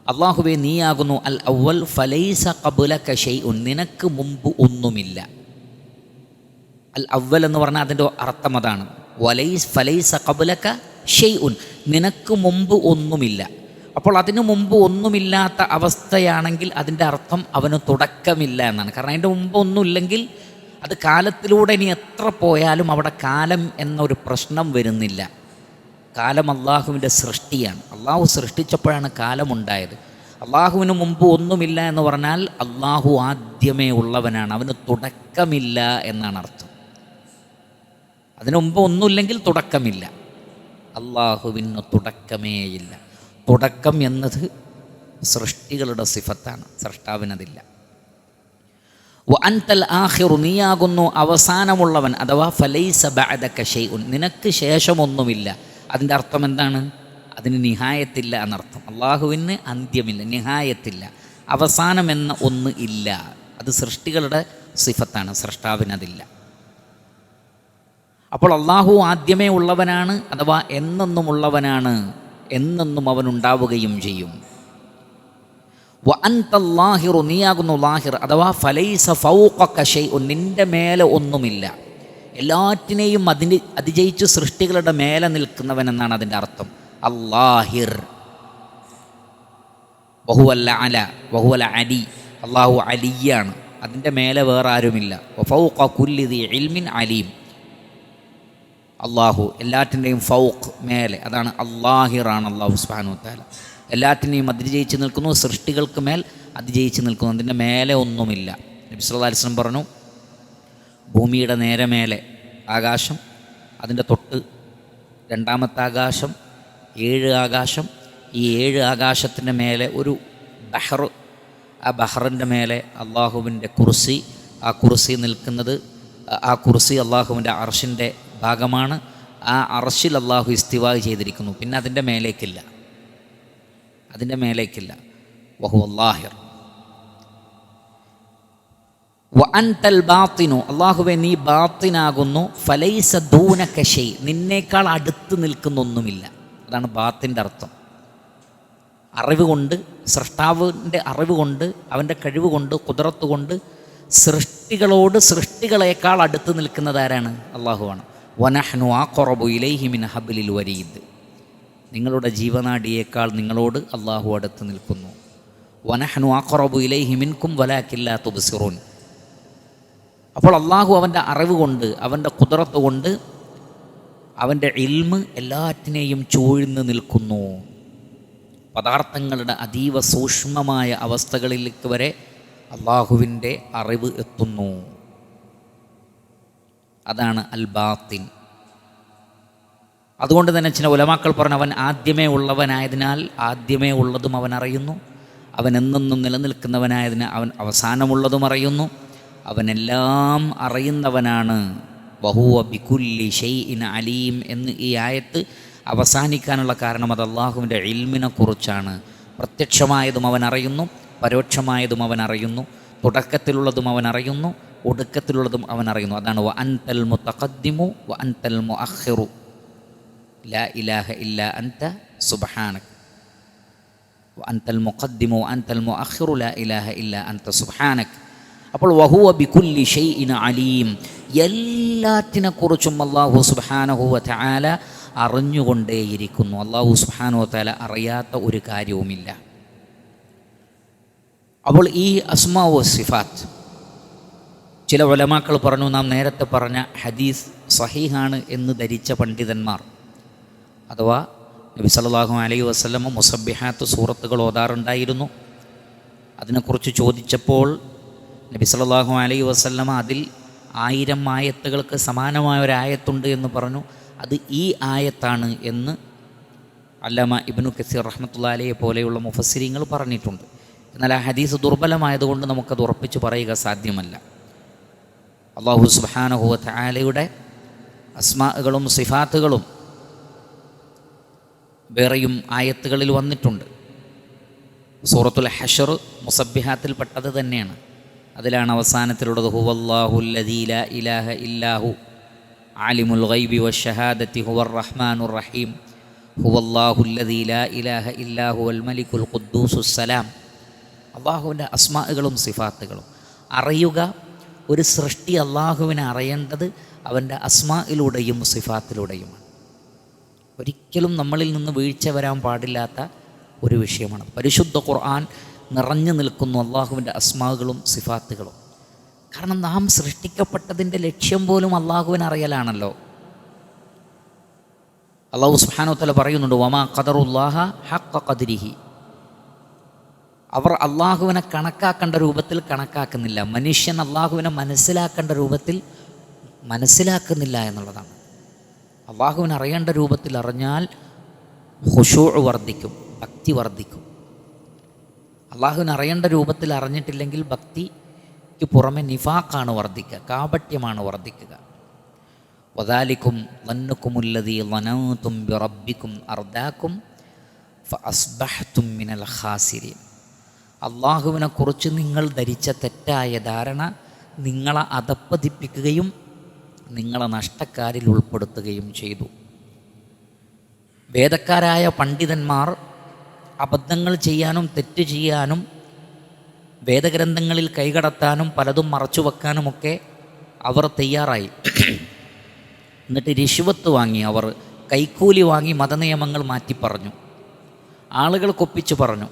അല്ലാഹുവേ നീയാകുന്നു അൽ അവ്വൽ, ഫലൈസ ഖബ്ലക ഷൈഉൻ നിനക്ക് മുമ്പ് ഒന്നുമില്ല. അൽ അവ്വൽ എന്ന് പറഞ്ഞാൽ അതിൻ്റെ അർത്ഥം അതാണ്. ഫലൈസ ഖബ്ലക ഷൈഉൻ നിനക്ക് മുമ്പ് ഒന്നുമില്ല. അപ്പോൾ അതിനു മുമ്പ് ഒന്നുമില്ലാത്ത അവസ്ഥയാണെങ്കിൽ അതിൻ്റെ അർത്ഥം അവന് തുടക്കമില്ല എന്നാണ്. കാരണം അതിൻ്റെ മുമ്പ് ഒന്നുമില്ലെങ്കിൽ അത് കാലത്തിലൂടെ ഇനി എത്ര പോയാലും അവിടെ കാലം എന്നൊരു പ്രശ്നം വരുന്നില്ല. കാലം അള്ളാഹുവിൻ്റെ സൃഷ്ടിയാണ്. അള്ളാഹു സൃഷ്ടിച്ചപ്പോഴാണ് കാലമുണ്ടായത്. അള്ളാഹുവിന് മുമ്പ് ഒന്നുമില്ല എന്ന് പറഞ്ഞാൽ അള്ളാഹു ആദ്യമേ ഉള്ളവനാണ്, അവന് തുടക്കമില്ല എന്നാണ് അർത്ഥം. അതിനു മുമ്പ് ഒന്നുമില്ലെങ്കിൽ തുടക്കമില്ല. അള്ളാഹുവിന് തുടക്കമേയില്ല. തുടക്കം എന്നത് സൃഷ്ടികളുടെ സിഫത്താണ്, സൃഷ്ടാവിനതില്ല. വ അൻതൽ ആഖിറു നീയാകുന്നു അവസാനമുള്ളവൻ, അഥവാ ഫലൈസ ബഅദക ഷൈഉൻ നിനക്ക് ശേഷമൊന്നുമില്ല. അതിൻ്റെ അർത്ഥം എന്താണ്? അതിന് നിഹായത്തില്ല എന്നർത്ഥം. അള്ളാഹുവിന് അന്ത്യമില്ല, നിഹായത്തില്ല, അവസാനമെന്ന ഒന്ന് ഇല്ല. അത് സൃഷ്ടികളുടെ സിഫത്താണ്, സൃഷ്ടാവിനതില്ല. അപ്പോൾ അള്ളാഹു ആദ്യമേ ഉള്ളവനാണ്, അഥവാ എന്നെന്നും ഉള്ളവനാണ്, എന്നെന്നും അവനുണ്ടാവുകയും ചെയ്യും. വ അൻതൽ ലാഹിറു നീയാകുന്നു ലാഹിർ, അഥവാ ഫലൈസ ഫൗഖക ഷൈഉൻ നിൻ്റെ മേലെ ഒന്നുമില്ല. എല്ലാറ്റിനെയും അതിജയിച്ച് സൃഷ്ടികളുടെ മേലെ നിൽക്കുന്നവൻ എന്നാണ് അതിൻ്റെ അർത്ഥം. അല്ലാഹിർ വഹുവൽ അല വഹുവൽ അലി, അള്ളാഹു അലിയാണ്, അതിൻ്റെ മേലെ വേറെ ആരുമില്ല. ഫൗഖ കുല്ലി ദി ഇൽമിൻ അലീം. അള്ളാഹു എല്ലാറ്റിൻ്റെയും ഫൗഖ്, മേലെ, അതാണ് അള്ളാഹിറാണ് അള്ളാഹു സുബ്ഹാനഹു വ തആല. എല്ലാറ്റിനെയും അതിജയിച്ച് നിൽക്കുന്നു, സൃഷ്ടികൾക്ക് മേൽ അതിജയിച്ച് നിൽക്കുന്നു, അതിൻ്റെ മേലെ ഒന്നുമില്ല. നബി സല്ലല്ലാഹു അലൈഹി വസല്ലം പറഞ്ഞു, ഭൂമിയുടെ നേരെ മേലെ ആകാശം, അതിൻ്റെ തൊട്ട് രണ്ടാമത്തെ ആകാശം, 7 ആകാശം, ഈ 7 ആകാശത്തിൻ്റെ മേലെ ഒരു ബഹർ, ആ ബഹറിൻ്റെ മേലെ അള്ളാഹുവിൻ്റെ കുർസി, ആ കുർസി നിൽക്കുന്നത്, ആ കുർസി അള്ളാഹുവിൻ്റെ അർശിൻ്റെ ഭാഗമാണ്. ആ അർശിൽ അള്ളാഹു ഇസ്തിവാ ചെയ്തിരിക്കുന്നു, പിന്നെ അതിൻ്റെ മേലേക്കില്ല, അതിൻ്റെ മേലേക്കില്ല. വഹുവ ല്ലാഹിർ വ അൻതൽ ബാത്തിനു, അള്ളാഹുവെ നീ ബാത്തിനാകുന്നു. ഫലൈസ ദൂനക ശൈ, നിന്നേക്കാൾ അടുത്ത് നിൽക്കുന്നൊന്നുമില്ല. അതാണ് ബാത്തിൻ്റെ അർത്ഥം. അറിവ് കൊണ്ട്, സൃഷ്ടാവിൻ്റെ അറിവ് കൊണ്ട്, അവൻ്റെ കഴിവ് കൊണ്ട്, കുദറത്ത് കൊണ്ട് സൃഷ്ടികളോട് സൃഷ്ടികളേക്കാൾ അടുത്ത് നിൽക്കുന്നതാരാണ്? അള്ളാഹുവാണ്. വനഹ്നു അഖറബു ഇലൈഹി മിൻ ഹബ്ലിൽ വരീദ്, നിങ്ങളുടെ ജീവനാഡിയേക്കാൾ നിങ്ങളോട് അള്ളാഹു അടുത്ത് നിൽക്കുന്നു. വനഹ്നു അഖറബു ഇലൈഹി മിൻകും വലാകിൻ ലാ തുബ്സിറൂൻ. അപ്പോൾ അള്ളാഹു അവൻ്റെ അറിവ് കൊണ്ട്, അവൻ്റെ കുദറത്ത് കൊണ്ട്, അവൻ്റെ ഇൽമ് എല്ലാറ്റിനെയും ചൂഴ്ന്ന് നിൽക്കുന്നു. പദാർത്ഥങ്ങളുടെ അതീവ സൂക്ഷ്മമായ അവസ്ഥകളിലേക്ക് വരെ അള്ളാഹുവിൻ്റെ അറിവ് എത്തുന്നു. അതാണ് അൽ ബാത്തിൻ. അതുകൊണ്ട് തന്നെ ചില ഉലമാക്കൾ പറഞ്ഞു, അവൻ ആദ്യമേ ഉള്ളവനായതിനാൽ ആദ്യമേ ഉള്ളതും അവൻ അറിയുന്നു, അവൻ എന്നെന്നും നിലനിൽക്കുന്നവനായതിനാൽ അവൻ അവസാനമുള്ളതും അറിയുന്നു, അവനെല്ലാം അറിയുന്നവനാണ്. വഹുവ ബികുല്ലി ഷൈഇൻ അലീം എന്ന് ഈ ആയത്ത് അവസാനിക്കാനുള്ള കാരണം അത് അള്ളാഹുവിൻ്റെ ഇൽമിനെ കുറിച്ചാണ്. പ്രത്യക്ഷമായതും അവൻ അറിയുന്നു, പരോക്ഷമായതും അവൻ അറിയുന്നു, തുടക്കത്തിലുള്ളതും അവൻ അറിയുന്നു, ഒടുക്കത്തിലുള്ളതും അവൻ അറിയുന്നു. അതാണ് വ അൻതൽ മുതഖദ്ദിമു വ അൻതൽ മുഅഖിറു ലാ ഇലാഹ ഇല്ലാ അൻത സുബ്ഹാനക വ അൻതൽ മുഖദ്ദിമു വ അൻതൽ മുഅഖിറു ലാ ഇലാഹ ഇല്ലാ അൻത സുബ്ഹാനക. അപ്പോൾ വഹുവ ബികുല്ലി ഷൈഇൻ അലീം, എല്ലാറ്റിനെക്കുറിച്ചും അല്ലാഹു സുബ്ഹാനഹു വ തആല അറിഞ്ഞുകൊണ്ടേയിരിക്കുന്നു. അല്ലാഹു സുബ്ഹാനഹു വ തആല അറിയാത്ത ഒരു കാര്യവുമില്ല. അപ്പോൾ ഈ അസ്മാ വ സിഫാത്ത്, ചില ഉലമാക്കൾ പറഞ്ഞു, നാം നേരത്തെ പറഞ്ഞ ഹദീസ് സഹീഹാണ് എന്ന് ധരിച്ച പണ്ഡിതന്മാർ, അഥവാ നബി സല്ലല്ലാഹു അലൈഹി വസല്ലം മുസബ്ബിഹാത്ത് സൂറത്തുകൾ ഓതാറുണ്ടായിരുന്നു. അതിനെക്കുറിച്ച് ചോദിച്ചപ്പോൾ നബി സല്ലല്ലാഹു അലൈഹി വസല്ലം അതിൽ 1000 ആയത്തുകൾക്ക് സമാനമായ ഒരു ആയത്തുണ്ട് എന്ന് പറഞ്ഞു. അത് ഈ ആയത്താണ് എന്ന് അല്ലാമ ഇബ്നു കസീർ റഹ്മത്തുള്ളാഹി അലൈഹി പോലെയുള്ള മുഫസ്സിരീങ്ങൾ പറഞ്ഞിട്ടുണ്ട്. എന്നാൽ ആ ഹദീസ് ദുർബലമായതുകൊണ്ട് നമുക്കത് ഉറപ്പിച്ച് പറയുക സാധ്യമല്ല. അല്ലാഹു സുബ്ഹാനഹു വ തആലയുടെ അസ്മാകളും സിഫാത്തുകളും വേറെയും ആയത്തുകളിൽ വന്നിട്ടുണ്ട്. സൂറത്തുൽ ഹശർ മുസബ്ബിഹാത്തിൽ പെട്ടത് തന്നെയാണ്. അതിലാണ് അവസാനത്തിലുള്ളത് ഹുവല്ലാഹുൽ ലദീ ലാ ഇലാഹ ഇല്ലാഹു ആലിമുൽ ഗൈബി വശഹാദത്തി ഹുവർ റഹ്മാനുർ റഹീം ഹുവല്ലാഹുൽ ലദീ ലാ ഇലാഹ ഇല്ലാഹു അൽ മലിക്കുൽ ഖുദ്ദൂസുസ് സലാം. അള്ളാഹുവിൻ്റെ അസ്മാകളും സിഫാത്തുകളും അറിയുക, ഒരു സൃഷ്ടി അള്ളാഹുവിനെ അറിയേണ്ടത് അവൻ്റെ അസ്മായിലൂടെയും സിഫാത്തിലൂടെയുമാണ്. ഒരിക്കലും നമ്മളിൽ നിന്ന് വീഴ്ച വരാൻ പാടില്ലാത്ത ഒരു വിഷയമാണ്. പരിശുദ്ധ ഖുർആൻ നിറഞ്ഞു നിൽക്കുന്നു അള്ളാഹുവിൻ്റെ അസ്മാകളും സിഫാത്തുകളും. കാരണം നാം സൃഷ്ടിക്കപ്പെട്ടതിൻ്റെ ലക്ഷ്യം പോലും അള്ളാഹുവിനെ അറിയലാണല്ലോ. അള്ളാഹു സുബ്ഹാനഹു വ തആല പറയുന്നുണ്ട്, വമാ ഖദറുല്ലാഹ ഹഖ്ഖ ഖദ്രിഹി. അവർ അള്ളാഹുവിനെ കണക്കാക്കേണ്ട രൂപത്തിൽ കണക്കാക്കുന്നില്ല. മനുഷ്യൻ അള്ളാഹുവിനെ മനസ്സിലാക്കേണ്ട രൂപത്തിൽ മനസ്സിലാക്കുന്നില്ല എന്നുള്ളതാണ്. അള്ളാഹുവിനെ അറിയേണ്ട രൂപത്തിൽ അറിഞ്ഞാൽ ഖുശൂഅ് വർദ്ധിക്കും, ഭക്തി വർദ്ധിക്കും. അള്ളാഹുവിനെ അറിയേണ്ട രൂപത്തിൽ അറിഞ്ഞിട്ടില്ലെങ്കിൽ ഭക്തിക്ക് പുറമെ നിഫാഖാണ് വർദ്ധിക്കുക, കാപട്യമാണ് വർദ്ധിക്കുക. വദാലിക്കും വന്നുക്കുമുല്ലദീ വനൗതും ബിറബ്ബിക്കും അർദാക്കും ഫഅസ്ബഹ്തും മിനൽ ഖാസിരീൻ. അള്ളാഹുവിനെക്കുറിച്ച് നിങ്ങൾ ധരിച്ച തെറ്റായ ധാരണ നിങ്ങളെ അധപ്പതിപ്പിക്കുകയും നിങ്ങളെ നഷ്ടക്കാരിൽ ഉൾപ്പെടുത്തുകയും ചെയ്തു. വേദക്കാരായ പണ്ഡിതന്മാർ അബദ്ധങ്ങൾ ചെയ്യാനും തെറ്റ് ചെയ്യാനും വേദഗ്രന്ഥങ്ങളിൽ കൈകടത്താനും പലതും മറച്ചു വെക്കാനുമൊക്കെ അവർ തയ്യാറായി. എന്നിട്ട് റിശ്വത്ത് വാങ്ങി, അവർ കൈക്കൂലി വാങ്ങി മതനിയമങ്ങൾ മാറ്റി പറഞ്ഞു, ആളുകൾക്കൊപ്പിച്ച് പറഞ്ഞു.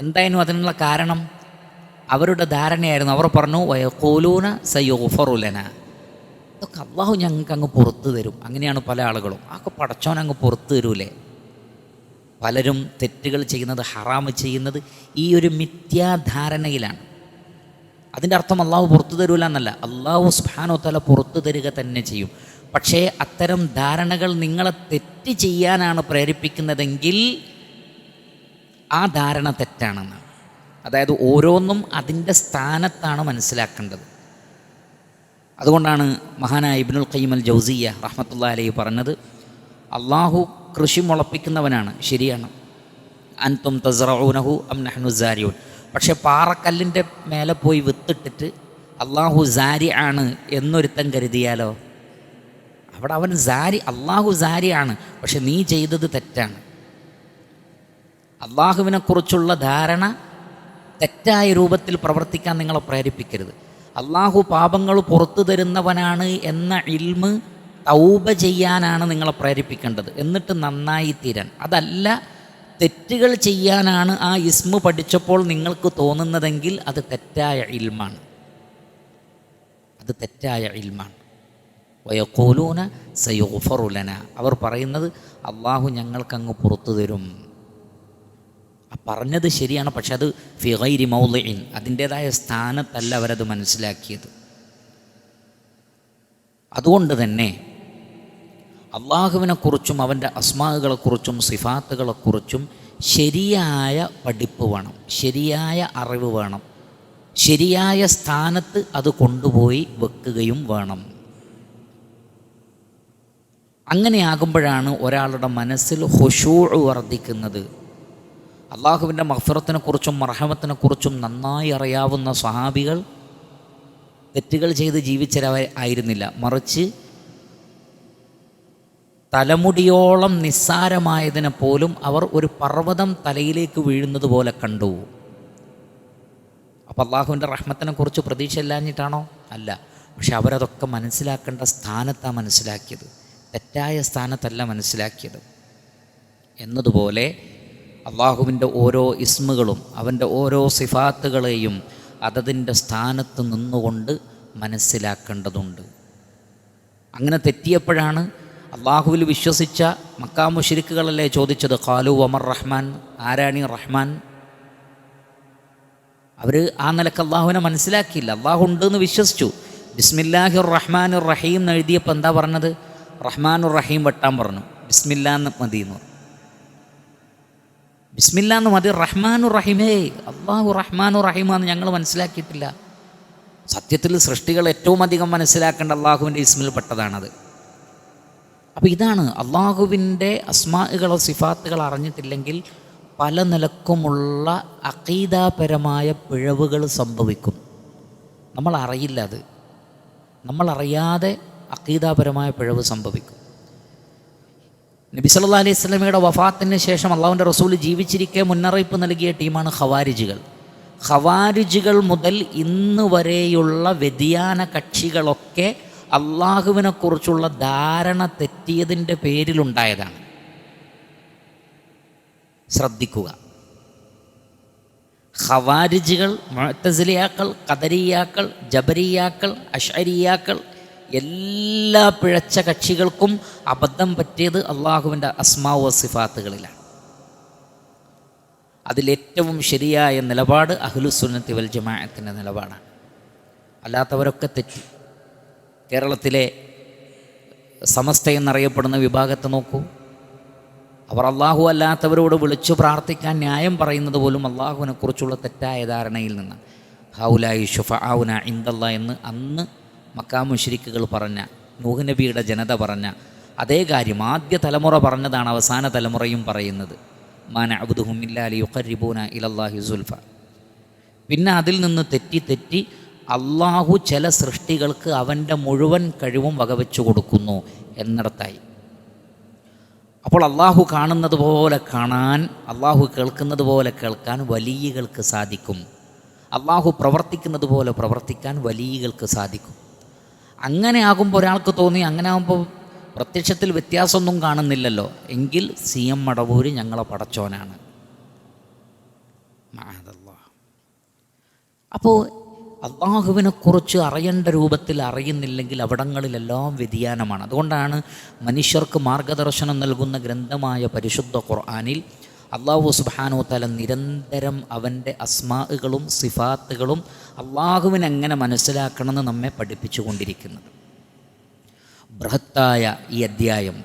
എന്തായിരുന്നു അതിനുള്ള കാരണം? അവരുടെ ധാരണയായിരുന്നു. അവർ പറഞ്ഞു വയഖൂലൂന സയുഗ്ഫറുലന, ഇതൊക്കെ അള്ളാഹു ഞങ്ങൾക്ക് അങ്ങ് പുറത്തു തരും. അങ്ങനെയാണ് പല ആളുകളും. ആക്കെ പടച്ചോൻ അങ്ങ് പുറത്തു തരൂലേ. പലരും തെറ്റുകൾ ചെയ്യുന്നത്, ഹറാമ് ചെയ്യുന്നത് ഈ ഒരു മിഥ്യാധാരണയിലാണ്. അതിൻ്റെ അർത്ഥം അള്ളാഹു പുറത്തു തരൂല എന്നല്ല, അള്ളാഹു സുബ്ഹാനഹു വ തആല പുറത്തു തരിക തന്നെ ചെയ്യും. പക്ഷേ അത്തരം ധാരണകൾ നിങ്ങളെ തെറ്റ് ചെയ്യാനാണ് പ്രേരിപ്പിക്കുന്നതെങ്കിൽ ആ ധാരണ തെറ്റാണെന്നാണ്. അതായത് ഓരോന്നും അതിൻ്റെ സ്ഥാനത്താണ് മനസ്സിലാക്കേണ്ടത്. അതുകൊണ്ടാണ് മഹാനായ ഇബ്നുൽ ഖയ്യിം അൽ ജൗസിയ്യ റഹ്മത്തുള്ളാഹി അലൈഹി പറഞ്ഞത്, അള്ളാഹു കൃഷി മുളപ്പിക്കുന്നവനാണ്, ശരിയാണ്. അൻതും തസ്റഊനഹു അം നഹ്നു സാരിഊൻ. പക്ഷേ പാറക്കല്ലിൻ്റെ മേലെ പോയി വിത്തിട്ടിട്ട് അള്ളാഹു സാരി ആണ് എന്നൊരുത്തൻ കരുതിയാലോ, അവിടെ അവൻ അള്ളാഹു സാരി ആണ്, പക്ഷെ നീ ചെയ്തത് തെറ്റാണ്. അള്ളാഹുവിനെക്കുറിച്ചുള്ള ധാരണ തെറ്റായ രൂപത്തിൽ പ്രവർത്തിക്കാൻ നിങ്ങളെ പ്രേരിപ്പിക്കരുത്. അള്ളാഹു പാപങ്ങൾ പുറത്തു തരുന്നവനാണ് എന്ന ഇൽമ് തൗബ ചെയ്യാനാണ് നിങ്ങളെ പ്രേരിപ്പിക്കേണ്ടത്, എന്നിട്ട് നന്നായി തീരാൻ. അതല്ല തെറ്റുകൾ ചെയ്യാനാണ് ആ ഇസ്മു പഠിച്ചപ്പോൾ നിങ്ങൾക്ക് തോന്നുന്നതെങ്കിൽ അത് തെറ്റായ ഇൽമാണ്. അത് തെറ്റായ ഇൽമാണ്. വയഖൂലൂന സയുഗ്ഫറു ലനാ, അവർ പറയുന്നത് അള്ളാഹു ഞങ്ങൾക്കങ്ങ് പുറത്തു തരും. പറഞ്ഞത് ശരിയാണ്, പക്ഷെ അത് ഫി ഗൈരി മൗളിഇൻ, അതിൻ്റേതായ സ്ഥാനത്തല്ല അവരത് മനസ്സിലാക്കിയത്. അതുകൊണ്ട് തന്നെ അള്ളാഹുവിനെക്കുറിച്ചും അവൻ്റെ അസ്മാകളെക്കുറിച്ചും സിഫാത്തുകളെക്കുറിച്ചും ശരിയായ പഠിപ്പ് വേണം, ശരിയായ അറിവ് വേണം, ശരിയായ സ്ഥാനത്ത് അത് കൊണ്ടുപോയി വെക്കുകയും വേണം. അങ്ങനെയാകുമ്പോഴാണ് ഒരാളുടെ മനസ്സിൽ ഖുശൂഅ് വർദ്ധിക്കുന്നത്. അള്ളാഹുവിൻ്റെ മഗ്ഫിറത്തിനെക്കുറിച്ചും മർഹമത്തിനെക്കുറിച്ചും നന്നായി അറിയാവുന്ന സ്വഹാബികൾ തെറ്റുകൾ ചെയ്ത് ജീവിച്ചവരായിരുന്നില്ല, മറിച്ച് തലമുടിയോളം നിസ്സാരമായതിനെ പോലും അവർ ഒരു പർവ്വതം തലയിലേക്ക് വീഴുന്നത് പോലെ കണ്ടു. അപ്പോൾ അള്ളാഹുവിൻ്റെ റഹ്മത്തിനെക്കുറിച്ച് പ്രതീക്ഷയില്ലാഞ്ഞിട്ടാണോ? അല്ല. പക്ഷെ അവരതൊക്കെ മനസ്സിലാക്കേണ്ട സ്ഥാനത്താണ് മനസ്സിലാക്കിയത്, തെറ്റായ സ്ഥാനത്തല്ല മനസ്സിലാക്കിയത്. എന്നതുപോലെ അള്ളാഹുവിൻ്റെ ഓരോ ഇസ്മുകളും അവൻ്റെ ഓരോ സിഫാത്തുകളെയും അതതിൻ്റെ സ്ഥാനത്ത് നിന്നുകൊണ്ട് മനസ്സിലാക്കേണ്ടതുണ്ട്. അങ്ങനെ തെറ്റിയപ്പോഴാണ് അള്ളാഹുവിൽ വിശ്വസിച്ച മക്കാ മുശ്രിക്കുകളല്ലേ ചോദിച്ചത്, ഖാലു വമർ റഹ്മാൻ, ആരാണീ റഹ്മാൻ? അവർ ആ നിലക്ക് അള്ളാഹുവിനെ മനസ്സിലാക്കിയില്ല. അള്ളാഹു ഉണ്ടെന്ന് വിശ്വസിച്ചു. ബിസ്മില്ലാഹിർ റഹ്മാനിർ റഹീം എന്ന് എഴുതിയപ്പോൾ എന്താ പറഞ്ഞത്? റഹ്മാനുർ റഹീം വെട്ടാൻ പറഞ്ഞു. ബിസ്മില്ലാന്ന് മതി എന്ന് പറഞ്ഞു. ബിസ്മില്ലാന്ന് മതി, റഹ്മാനുർ റഹീമേ, അള്ളാഹു റഹ്മാനുർ റഹീമാന്ന് ഞങ്ങൾ മനസ്സിലാക്കിയിട്ടില്ല. സത്യത്തിൽ സൃഷ്ടികൾ ഏറ്റവും അധികം മനസ്സിലാക്കേണ്ട അള്ളാഹുവിൻ്റെ ഇസ്മിൽ പെട്ടതാണത്. അപ്പോൾ ഇതാണ്, അള്ളാഹുവിൻ്റെ അസ്മാഉകളോ സിഫാത്തുകളോ അറിഞ്ഞിട്ടില്ലെങ്കിൽ പല നിലക്കുമുള്ള അഖീദാപരമായ പിഴവുകൾ സംഭവിക്കും. നമ്മളറിയില്ല, അത് നമ്മളറിയാതെ അഖീദാപരമായ പിഴവ് സംഭവിക്കും. നബി സല്ലല്ലാഹു അലൈഹി വസല്ലമയുടെ വഫാത്തിന് ശേഷം അള്ളാഹുവിൻ്റെ റസൂൽ ജീവിച്ചിരിക്കെ മുന്നറിയിപ്പ് നൽകിയ ടീമാണ് ഖവാരിജികൾ. ഖവാരിജികൾ മുതൽ ഇന്ന് വരെയുള്ള വ്യതിയാന കക്ഷികളൊക്കെ അള്ളാഹുവിനെക്കുറിച്ചുള്ള ധാരണ തെറ്റിയതിൻ്റെ പേരിലുണ്ടായതാണ്. ശ്രദ്ധിക്കുക, ഖവാരിജികൾ, മുഅ്തസിലിയാക്കൾ, ഖദരിയാക്കൾ, ജബരിയാക്കൾ, അശ്അരിയാക്കൾ, എല്ലാ പിഴച്ച കക്ഷികൾക്കും അബദ്ധം പറ്റിയത് അള്ളാഹുവിൻ്റെ അസ്മാ വ സിഫാത്തുകളിലാണ്. അതിലേറ്റവും ശരിയായ നിലപാട് അഹ്ലുസുന്നത്തി വൽ ജമാഅത്തിൻ്റെ നിലപാടാണ്. അല്ലാത്തവരൊക്കെ തെറ്റി. കേരളത്തിലെ സമസ്ത എന്നറിയപ്പെടുന്ന വിഭാഗത്തെ നോക്കൂ. അവർ അള്ളാഹു അല്ലാത്തവരോട് വിളിച്ചു പ്രാർത്ഥിക്കാൻ ന്യായം പറയുന്നത് പോലും അള്ളാഹുവിനെക്കുറിച്ചുള്ള തെറ്റായ ധാരണയിൽ നിന്ന്. ഹൗലായി ശുഫഅഉന ഇൻദല്ലാഹ് എന്ന് അന്ന് മക്കാ മുശ്രിക്കുകൾ പറഞ്ഞ, നൂഹ് നബിയുടെ ജനത പറഞ്ഞ അതേ കാര്യം ആദ്യ തലമുറ പറഞ്ഞതാണ് അവസാന തലമുറയും പറയുന്നത്. മാ നഅ്ബുദുഹും ഇല്ലാ ലിയുഖർരിബൂന ഇലല്ലാഹി സുൽഫ. പിന്നെ അതിൽ നിന്ന് തെറ്റി അള്ളാഹു ചില സൃഷ്ടികൾക്ക് അവൻ്റെ മുഴുവൻ കഴിവും വകവെച്ചു കൊടുക്കുന്നു എന്നിടത്തായി. അപ്പോൾ അള്ളാഹു കാണുന്നത് പോലെ കാണാൻ, അള്ളാഹു കേൾക്കുന്നത് പോലെ കേൾക്കാൻ വലിയകൾക്ക് സാധിക്കും. അള്ളാഹു പ്രവർത്തിക്കുന്നത് പോലെ പ്രവർത്തിക്കാൻ വലിയകൾക്ക് സാധിക്കും. അങ്ങനെ ആകുമ്പോൾ ഒരാൾക്ക് തോന്നി, അങ്ങനെ ആകുമ്പോൾ പ്രത്യക്ഷത്തിൽ വ്യത്യാസമൊന്നും കാണുന്നില്ലല്ലോ, എങ്കിൽ CM മടവൂര് ഞങ്ങളെ പടച്ചോനാണ്. അപ്പോൾ അള്ളാഹുവിനെക്കുറിച്ച് അറിയേണ്ട രൂപത്തിൽ അറിയുന്നില്ലെങ്കിൽ അവിടങ്ങളിലെല്ലാം വ്യതിയാനമാണ്. അതുകൊണ്ടാണ് മനുഷ്യർക്ക് മാർഗദർശനം നൽകുന്ന ഗ്രന്ഥമായ പരിശുദ്ധ ഖുർആനിൽ അള്ളാഹു സുബ്ഹാനഹു വതആല നിരന്തരം അവൻ്റെ അസ്മാഉകളും സിഫാത്തുകളും അള്ളാഹുവിനെങ്ങനെ മനസ്സിലാക്കണമെന്ന് നമ്മെ പഠിപ്പിച്ചു കൊണ്ടിരിക്കുന്നത്. ബൃഹത്തായ ഈ അധ്യായം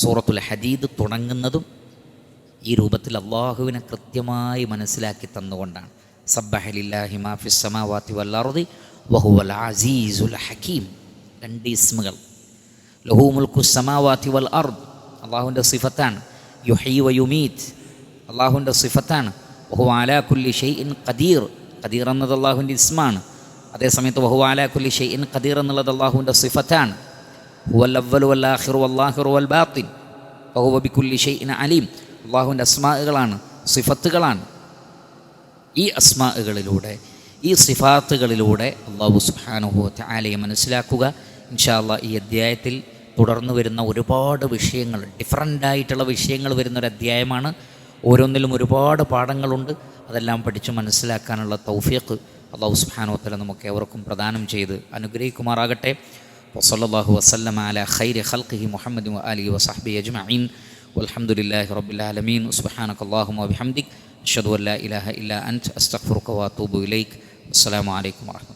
സൂറത്തുൽ ഹദീദ് തുടങ്ങുന്നതും ഈ രൂപത്തിൽ അള്ളാഹുവിനെ കൃത്യമായി മനസ്സിലാക്കി തന്നുകൊണ്ടാണ്. സബ്ബഹ ലില്ലാഹി മാ ഫിസ് സമാവാതി വൽ അർദി വഹുവൽ അസീസുൽ ഹകീം. 2 ഇസ്മുകൾ. ലഹു മുൽക്കുസ് സമാവാതി വൽ അർദ് അള്ളാഹുവിൻ്റെ സിഫത്താണ്. യുഹ്യി വ യുമീത്ത് അള്ളാഹുവിൻ്റെ സിഫത്താണ്. വഹുവ അലാ കുല്ലി ഷൈഇൻ ഖദീർ. ഖദീർ എന്നത് അള്ളാഹുവിൻ്റെ ഇസ്മാണ്. അതേസമയത്ത് വഹുവ അലാ കുല്ലി ഷൈഇൻ ഖദീർ എന്നുള്ളത് അള്ളാഹുവിൻ്റെ സിഫത്താണ്. ഹുവൽ അവ്വലു വൽ ആഖിറു വൽ ളാഹിറു വൽ ബാത്തിൻ വഹുവ ബികുല്ലി ഷൈഇൻ അലീം. അള്ളാഹുവിൻ്റെ അസ്മാഉകളാണ്, സിഫത്തുകളാണ്. ഈ അസ്മാഉകളിലൂടെ, ഈ സിഫാത്തുകളിലൂടെ അള്ളാഹു സുബ്ഹാനഹു വ തആലയെ മനസ്സിലാക്കുക. ഇൻഷാ അല്ലാഹ് ഈ അധ്യായത്തിൽ തുടർന്ന് വരുന്ന ഒരുപാട് വിഷയങ്ങൾ, ഡിഫറൻ്റായിട്ടുള്ള വിഷയങ്ങൾ വരുന്നൊരു അധ്യായമാണ്. ഓരോന്നിലും ഒരുപാട് പാഠങ്ങളുണ്ട്. അതെല്ലാം പഠിച്ച് മനസ്സിലാക്കാനുള്ള തൗഫീഖ് അള്ളാഹു സുബ്ഹാനഹു വ തആല നമുക്ക് ഏവർക്കും പ്രദാനം ചെയ്ത് അനുഗ്രഹിക്കുമാറാകട്ടെ. വസല്ലല്ലാഹു വസല്ലമ അലാ ഖൈരി ഖൽഖിഹി മുഹമ്മദ് വ ആലിഹി വസഹ്ബിഹി അജ്മഈൻ വൽഹംദുലില്ലാഹി റബ്ബിൽ ആലമീൻ. സുബ്ഹാനകല്ലാഹുമ്മ വബിഹംദിക് അഷ്ഹദു അൻ ലാ ഇലാഹ ഇല്ലാ അൻത അസ്തഗ്ഫിറുക വ അതൂബു ഇലൈക്. അസ്സലാമു അലൈക്കും വറഹ്മത്തുള്ളാഹി.